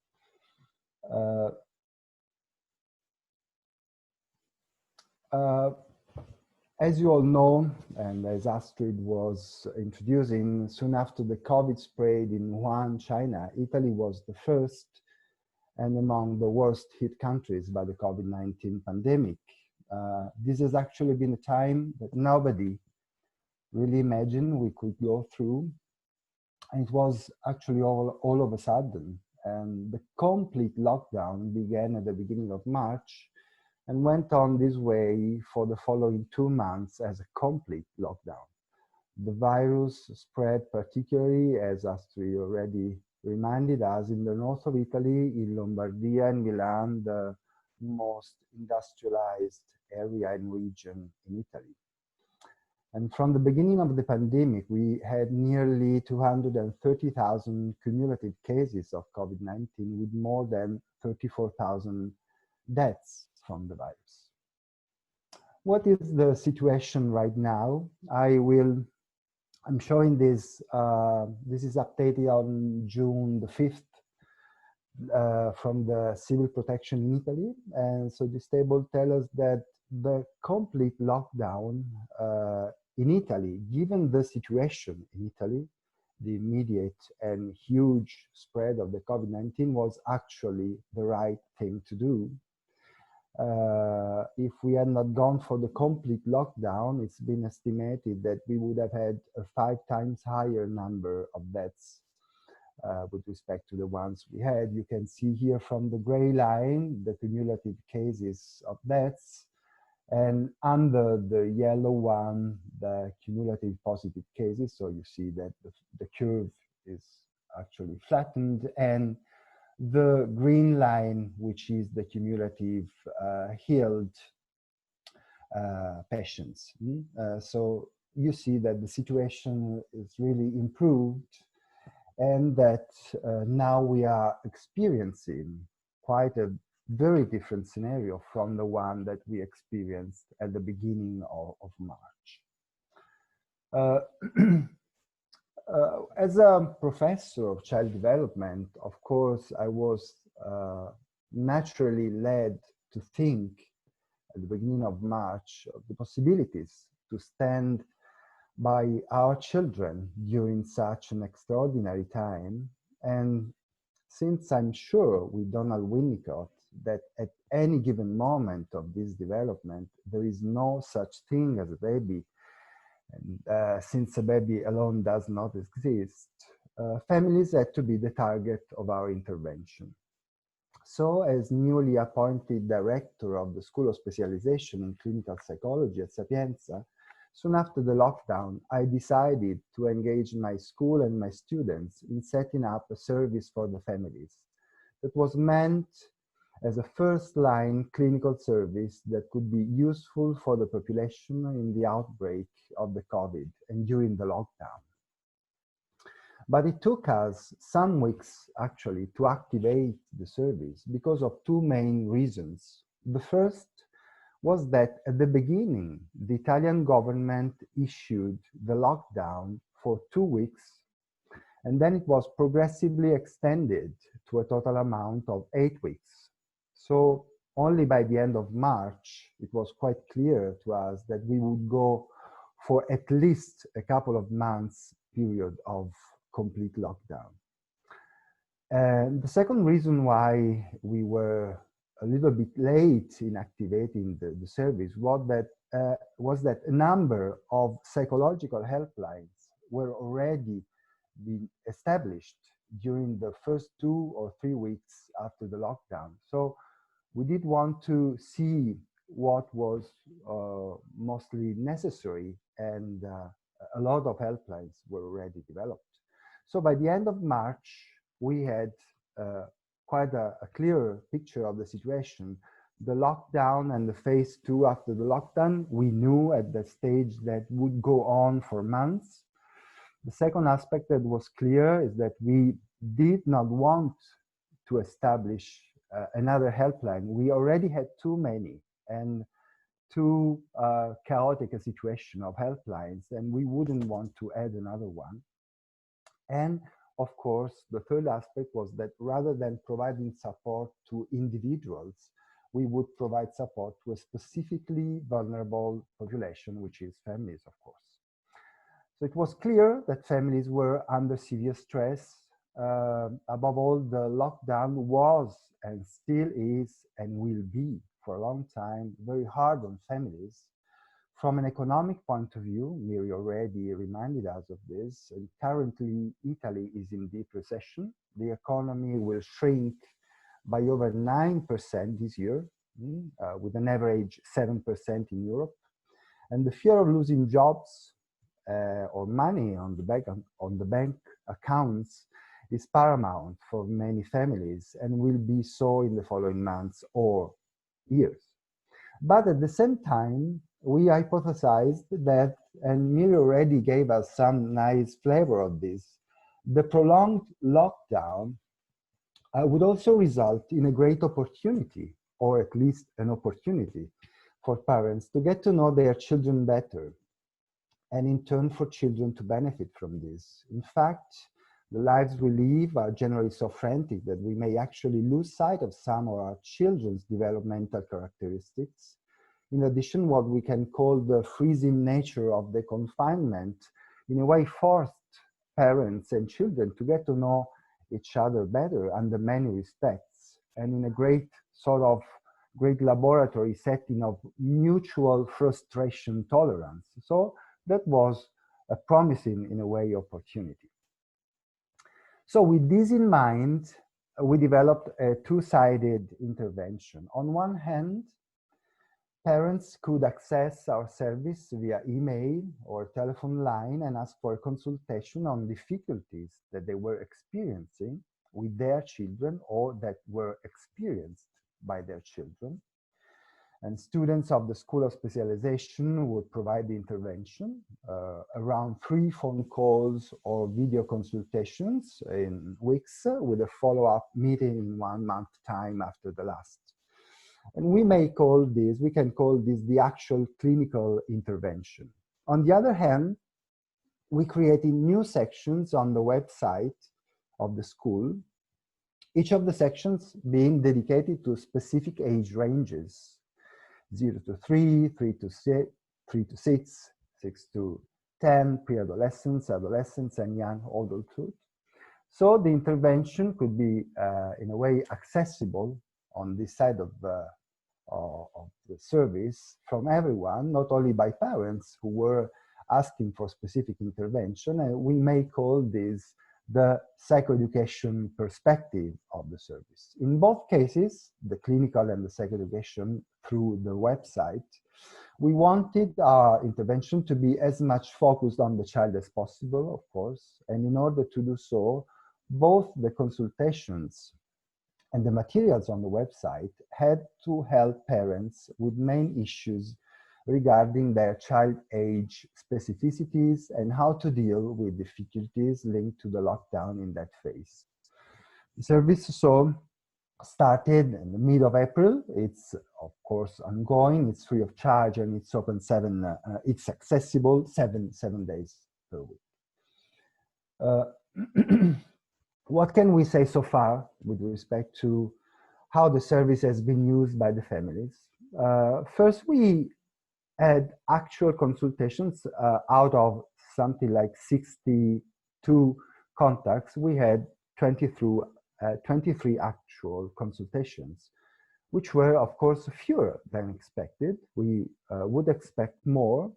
As you all know, and as Astrid was introducing, soon after the COVID spread in Wuhan, China, Italy was the first and among the worst hit countries by the COVID-19 pandemic. This has actually been a time that nobody really imagined we could go through. And it was actually all of a sudden. And the complete lockdown began at the beginning of March and went on this way for the following 2 months as a complete lockdown. The virus spread particularly, as Astrid already reminded us, in the north of Italy, in Lombardia and Milan, the most industrialized area and region in Italy. And from the beginning of the pandemic, we had nearly 230,000 cumulative cases of COVID-19 with more than 34,000 deaths from the virus. What is the situation right now? I'm showing this, this is updated on June the 5th from the Civil Protection in Italy. And so this table tells us that the complete lockdown in Italy, given the situation in Italy, the immediate and huge spread of the COVID-19 was actually the right thing to do. If we had not gone for the complete lockdown, it's been estimated that we would have had a 5 times higher number of deaths with respect to the ones we had. You can see here from the gray line the cumulative cases of deaths, and under the yellow one, the cumulative positive cases. So you see that the curve is actually flattened, and the green line, which is the cumulative healed patients. So you see that the situation is really improved, and that now we are experiencing quite a very different scenario from the one that we experienced at the beginning of March. As a professor of child development, of course, I was naturally led to think at the beginning of March of the possibilities to stand by our children during such an extraordinary time. And since I'm sure with Donald Winnicott that at any given moment of this development, there is no such thing as a baby, and since a baby alone does not exist, families had to be the target of our intervention. So as newly appointed director of the School of Specialization in Clinical Psychology at Sapienza, soon after the lockdown, I decided to engage my school and my students in setting up a service for the families that was meant as a first-line clinical service that could be useful for the population in the outbreak of the COVID and during the lockdown. But it took us some weeks actually to activate the service because of 2 main reasons. The first was that at the beginning, the Italian government issued the lockdown for 2 weeks, and then it was progressively extended to a total amount of 8 weeks. So only by the end of March, it was quite clear to us that we would go for at least a couple of months period of complete lockdown. And the second reason why we were a little bit late in activating the service was that a number of psychological helplines were already being established during the first 2 or 3 weeks after the lockdown. So we did want to see what was mostly necessary, and a lot of helplines were already developed. So by the end of March, we had quite a clearer picture of the situation. The lockdown and the phase 2 after the lockdown, we knew at that stage that would go on for months. The second aspect that was clear is that we did not want to establish another helpline. We already had too many and too chaotic a situation of helplines, and we wouldn't want to add another one. And of course, the third aspect was that rather than providing support to individuals, we would provide support to a specifically vulnerable population, which is families, of course. So it was clear that families were under severe stress. Above all, the lockdown was and still is and will be for a long time, very hard on families. From an economic point of view, Miri already reminded us of this, and currently Italy is in deep recession. The economy will shrink by over 9% this year, with an average 7% in Europe. And the fear of losing jobs or money on the bank accounts is paramount for many families and will be so in the following months or years. But at the same time, we hypothesized that, and Miri already gave us some nice flavor of this, the prolonged lockdown would also result in a great opportunity, or at least an opportunity for parents to get to know their children better, and in turn for children to benefit from this. In fact, the lives we live are generally so frantic that we may actually lose sight of some of our children's developmental characteristics. In addition, what we can call the freezing nature of the confinement, in a way forced parents and children to get to know each other better under many respects, and in a great laboratory setting of mutual frustration tolerance. So that was a promising, in a way, opportunity. So with this in mind, we developed a two-sided intervention. On one hand, parents could access our service via email or telephone line and ask for a consultation on difficulties that they were experiencing with their children or that were experienced by their children. And students of the School of Specialization would provide the intervention, around 3 phone calls or video consultations in weeks with a follow-up meeting in 1 month time after the last. And we can call this the actual clinical intervention. On the other hand, we created new sections on the website of the school, each of the sections being dedicated to specific age ranges, 0 to 3, 3 to 6, 3 to 6, 6 to 10, pre-adolescents, adolescents, and young adulthood. So the intervention could be, in a way, accessible on this side of the service from everyone, not only by parents who were asking for specific intervention, and we may call this the psychoeducation perspective of the service. In both cases, the clinical and the psychoeducation through the website, we wanted our intervention to be as much focused on the child as possible, of course, and in order to do so, both the consultations and the materials on the website had to help parents with main issues regarding their child age specificities and how to deal with difficulties linked to the lockdown in that phase. The service so started in the mid of April. It's of course ongoing, it's free of charge, and it's open it's accessible seven days per week. What can we say so far with respect to how the service has been used by the families? First, we had actual consultations out of something like 62 contacts. We had 23 actual consultations, which were, of course, fewer than expected. We would expect more.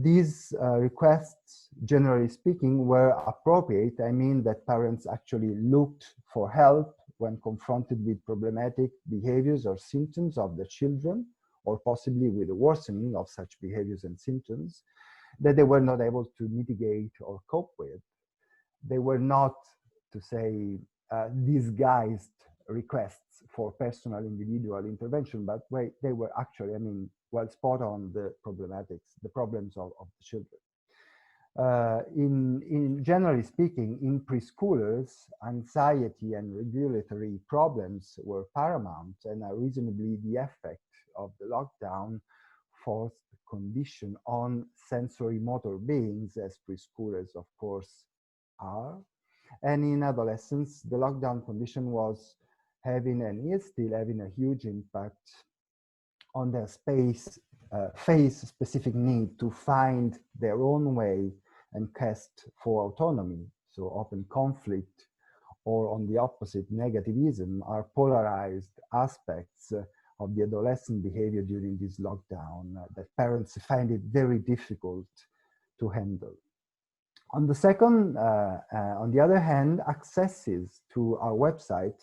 These requests, generally speaking, were appropriate. I mean that parents actually looked for help when confronted with problematic behaviors or symptoms of their children, or possibly with a worsening of such behaviors and symptoms that they were not able to mitigate or cope with. They were not, to say, disguised requests for personal individual intervention, but they were actually, well spot on the problems of the children. In generally speaking, in preschoolers, anxiety and regulatory problems were paramount, and reasonably the effect of the lockdown forced condition on sensory motor beings, as preschoolers of course are. And in adolescents, the lockdown condition was having and is still having a huge impact on their phase-specific need to find their own way and quest for autonomy, so open conflict or on the opposite, negativism, are polarized aspects of the adolescent behavior during this lockdown that parents find it very difficult to handle. On the other hand, accesses to our website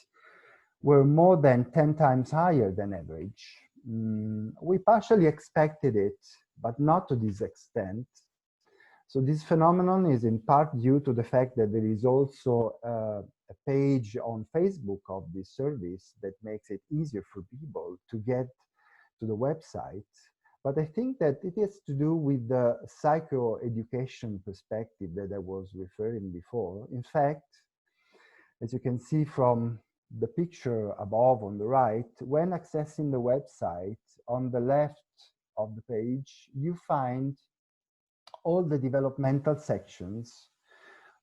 were more than 10 times higher than average. We partially expected it, but not to this extent. So this phenomenon is in part due to the fact that there is also a page on Facebook of this service that makes it easier for people to get to the website. But I think that it has to do with the psychoeducation perspective that I was referring before. In fact, as you can see from the picture above on the right, when accessing the website, on the left of the page, you find all the developmental sections,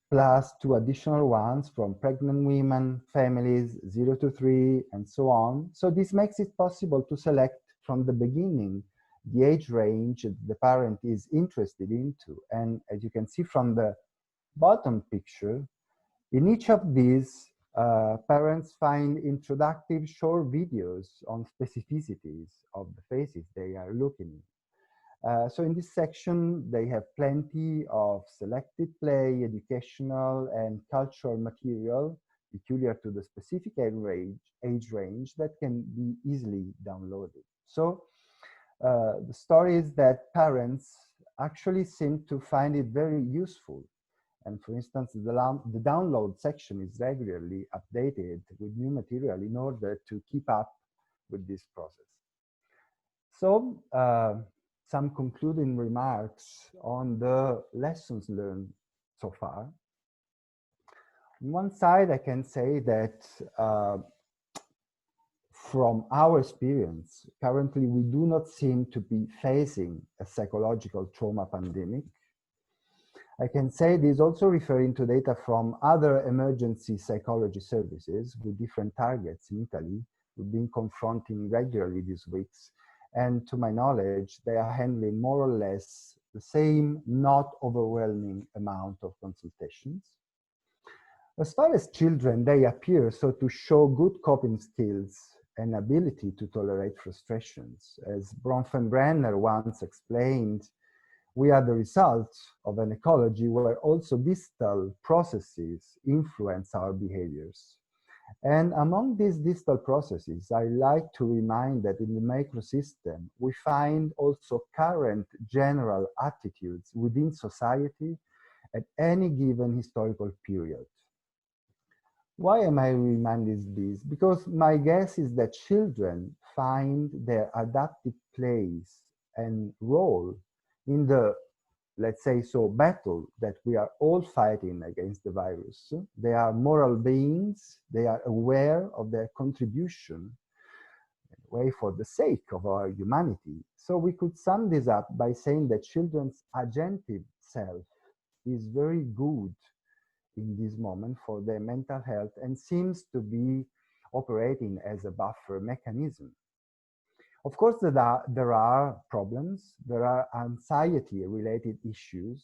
plus 2 additional ones from pregnant women, families, 0 to 3, and so on. So this makes it possible to select from the beginning the age range the parent is interested into. And as you can see from the bottom picture, in each of these, parents find introductive short videos on specificities of the phases they are looking at. So in this section, they have plenty of selected play, educational, and cultural material peculiar to the specific age range that can be easily downloaded. So the story is that parents actually seem to find it very useful. And for instance, the download section is regularly updated with new material in order to keep up with this process. So some concluding remarks on the lessons learned so far. On one side, I can say that from our experience, currently we do not seem to be facing a psychological trauma pandemic. I can say this also referring to data from other emergency psychology services with different targets in Italy we've been confronting regularly these weeks. And to my knowledge, they are handling more or less the same, not overwhelming amount of consultations. As far as children, they appear so to show good coping skills and ability to tolerate frustrations. As Bronfenbrenner once explained, we are the result of an ecology where also distal processes influence our behaviors. And among these distal processes, I like to remind that in the macrosystem, we find also current general attitudes within society at any given historical period. Why am I reminding this? Because my guess is that children find their adaptive place and role in the, let's say so, battle that we are all fighting against the virus. They are moral beings. They are aware of their contribution way for the sake of our humanity. So we could sum this up by saying that children's agentive self is very good in this moment for their mental health and seems to be operating as a buffer mechanism. Of course, there are problems. There are anxiety-related issues,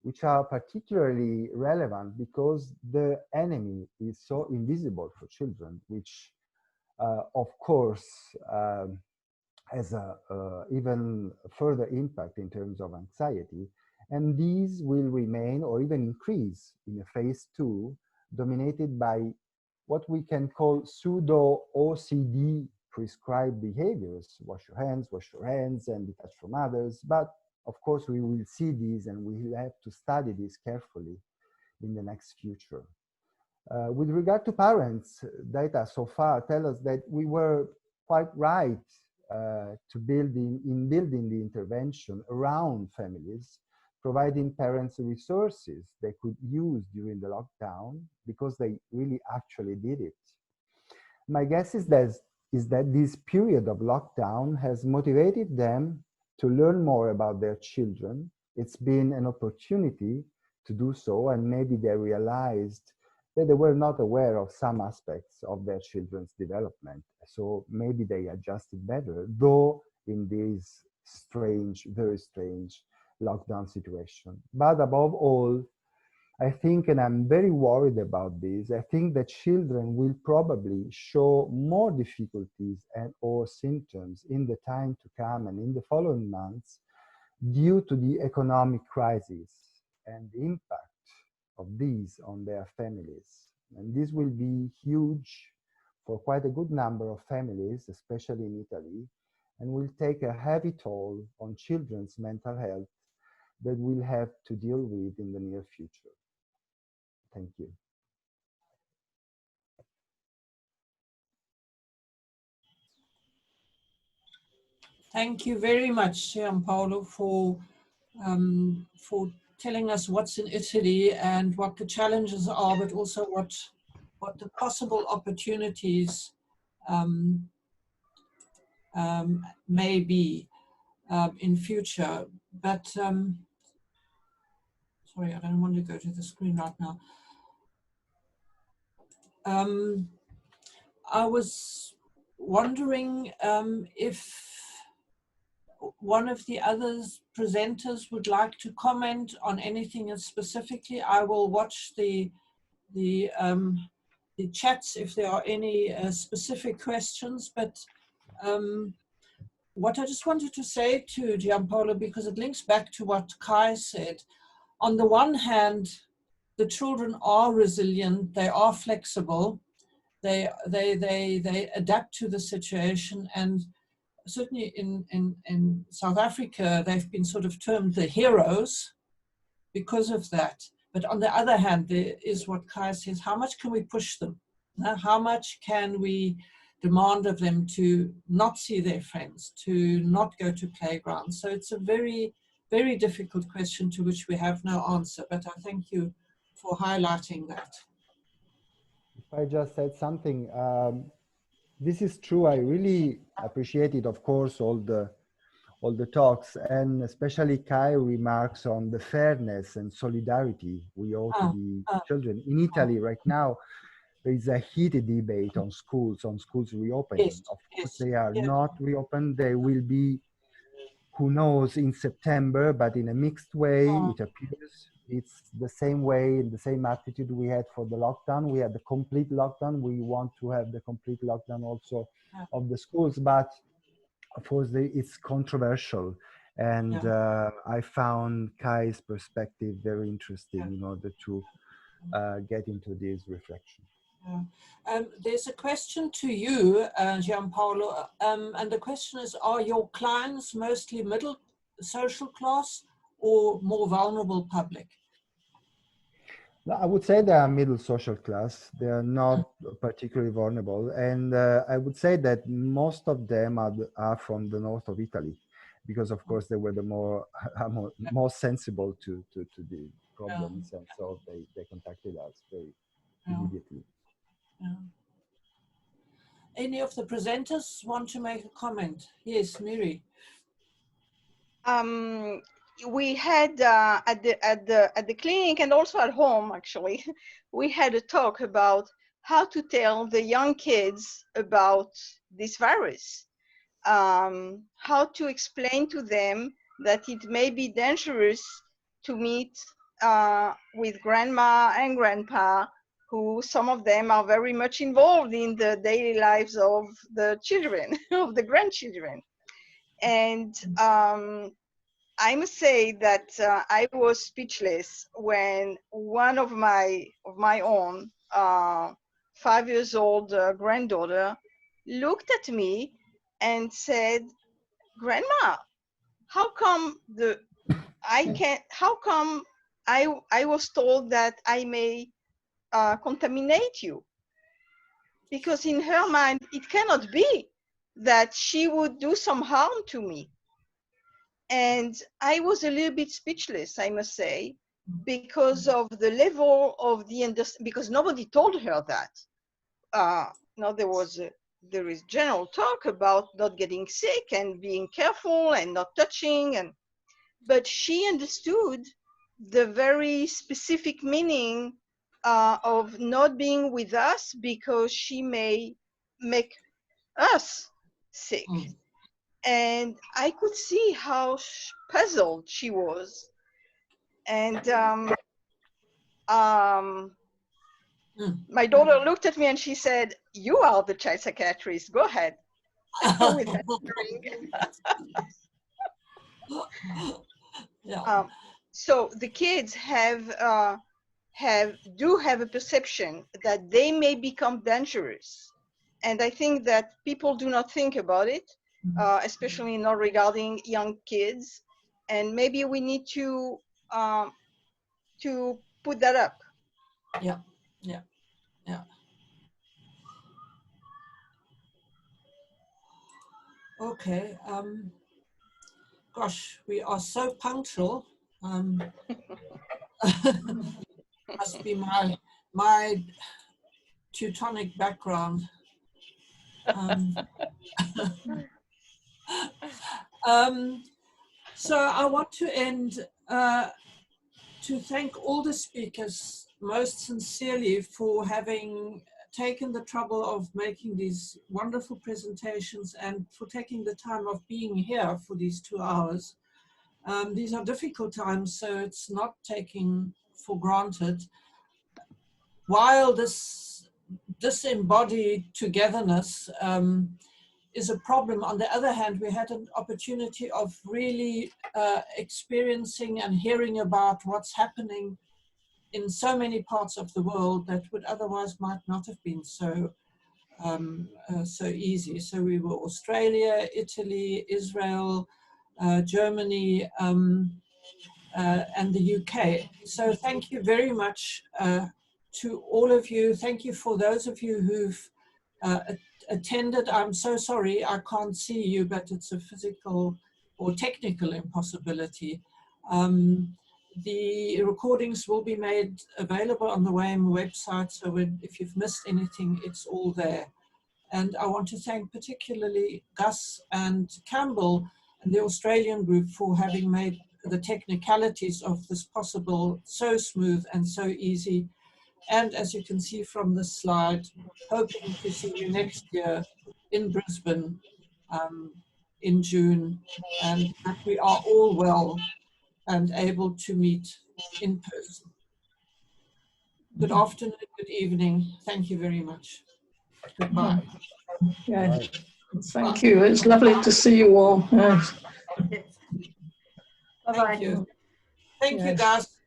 which are particularly relevant because the enemy is so invisible for children, which, of course, has a even further impact in terms of anxiety. And these will remain or even increase in a phase 2, dominated by what we can call pseudo-OCD prescribed behaviors: wash your hands, and detach from others. But of course, we will see these and we will have to study this carefully in the next future. With regard to parents, data so far tell us that we were quite right to building the intervention around families, providing parents resources they could use during the lockdown because they really actually did it. My guess is that this period of lockdown has motivated them to learn more about their children. It's been an opportunity to do so, and maybe they realized that they were not aware of some aspects of their children's development. So maybe they adjusted better, though in this strange, very strange lockdown situation. But above all, I think, and I'm very worried about this, I think that children will probably show more difficulties and or symptoms in the time to come and in the following months due to the economic crisis and the impact of these on their families. And this will be huge for quite a good number of families, especially in Italy, and will take a heavy toll on children's mental health that we'll have to deal with in the near future. Thank you. Thank you very much, Giampaolo, for telling us what's in Italy and what the challenges are, but also what the possible opportunities may be in future. But sorry, I don't want to go to the screen right now. I was wondering if one of the other presenters would like to comment on anything specifically. I will watch the chats if there are any specific questions, but what I just wanted to say to Giampaolo, because it links back to what Kai said, on the one hand, the children are resilient, they are flexible, they adapt to the situation, and certainly in South Africa, they've been sort of termed the heroes because of that. But on the other hand, there is what Kai says, how much can we push them? How much can we demand of them to not see their friends, to not go to playgrounds? So it's a very, very difficult question to which we have no answer, but I thank you for highlighting that. If I just said something, this is true. I really appreciated, of course, all the talks, and especially Kai remarks on the fairness and solidarity we owe to the children. In Italy right now, there is a heated debate on schools reopening. Yes, of course, they are not reopened. They will be, who knows, in September, but in a mixed way, it appears. It's the same way, the same attitude we had for the lockdown. We had the complete lockdown. We want to have the complete lockdown also of the schools, but of course it's controversial. And I found Kai's perspective very interesting in order to get into this reflection. There's a question to you, Giampaolo, and the question is, are your clients mostly middle social class or more vulnerable public? I would say they are middle social class. They are not particularly vulnerable. And I would say that most of them are from the north of Italy, because of course they were the more sensible to the problems. And so they contacted us very immediately. Any of the presenters want to make a comment? Yes, Miri. We had at the clinic and also at home, actually, we had a talk about how to tell the young kids about this virus, how to explain to them that it may be dangerous to meet with grandma and grandpa, who some of them are very much involved in the daily lives of the children, of the grandchildren. And I must say that I was speechless when one of my own 5 years old granddaughter looked at me and said, "Grandma, how come I was told that I may contaminate you?" Because in her mind, it cannot be that she would do some harm to me. And I was a little bit speechless, I must say, because of the level of the because nobody told her that. Now there is general talk about not getting sick and being careful and not touching, but she understood the very specific meaning of not being with us because she may make us sick. And I could see how puzzled she was. And my daughter looked at me and she said, "You are the child psychiatrist. Go ahead." With that ring. Yeah. So the kids do have a perception that they may become dangerous, and I think that people do not think about it, especially not regarding young kids, and maybe we need to put that up. Yeah, yeah, yeah. Okay. Gosh, we are so punctual. Must be my Teutonic background. So I want to end to thank all the speakers most sincerely for having taken the trouble of making these wonderful presentations and for taking the time of being here for these 2 hours. These are difficult times, so it's not taking for granted. While this disembodied togetherness is a problem, on the other hand, we had an opportunity of really experiencing and hearing about what's happening in so many parts of the world that would otherwise might not have been so easy. So we were Australia, Italy, Israel, Germany, and the UK. So thank you very much to all of you. Thank you for those of you who've attended. I'm so sorry I can't see you, but it's a physical or technical impossibility. The recordings will be made available on the WAIMH website, so if you've missed anything, it's all there. And I want to thank particularly Gus and Campbell and the Australian group for having made the technicalities of this possible so smooth and so easy. And as you can see from this slide, hoping to see you next year in Brisbane in June, and that we are all well and able to meet in person. Good afternoon, good evening. Thank you very much. Goodbye. Yeah. Thank you. It's lovely to see you all. Yes. Bye-bye. Thank you. Thank you, guys.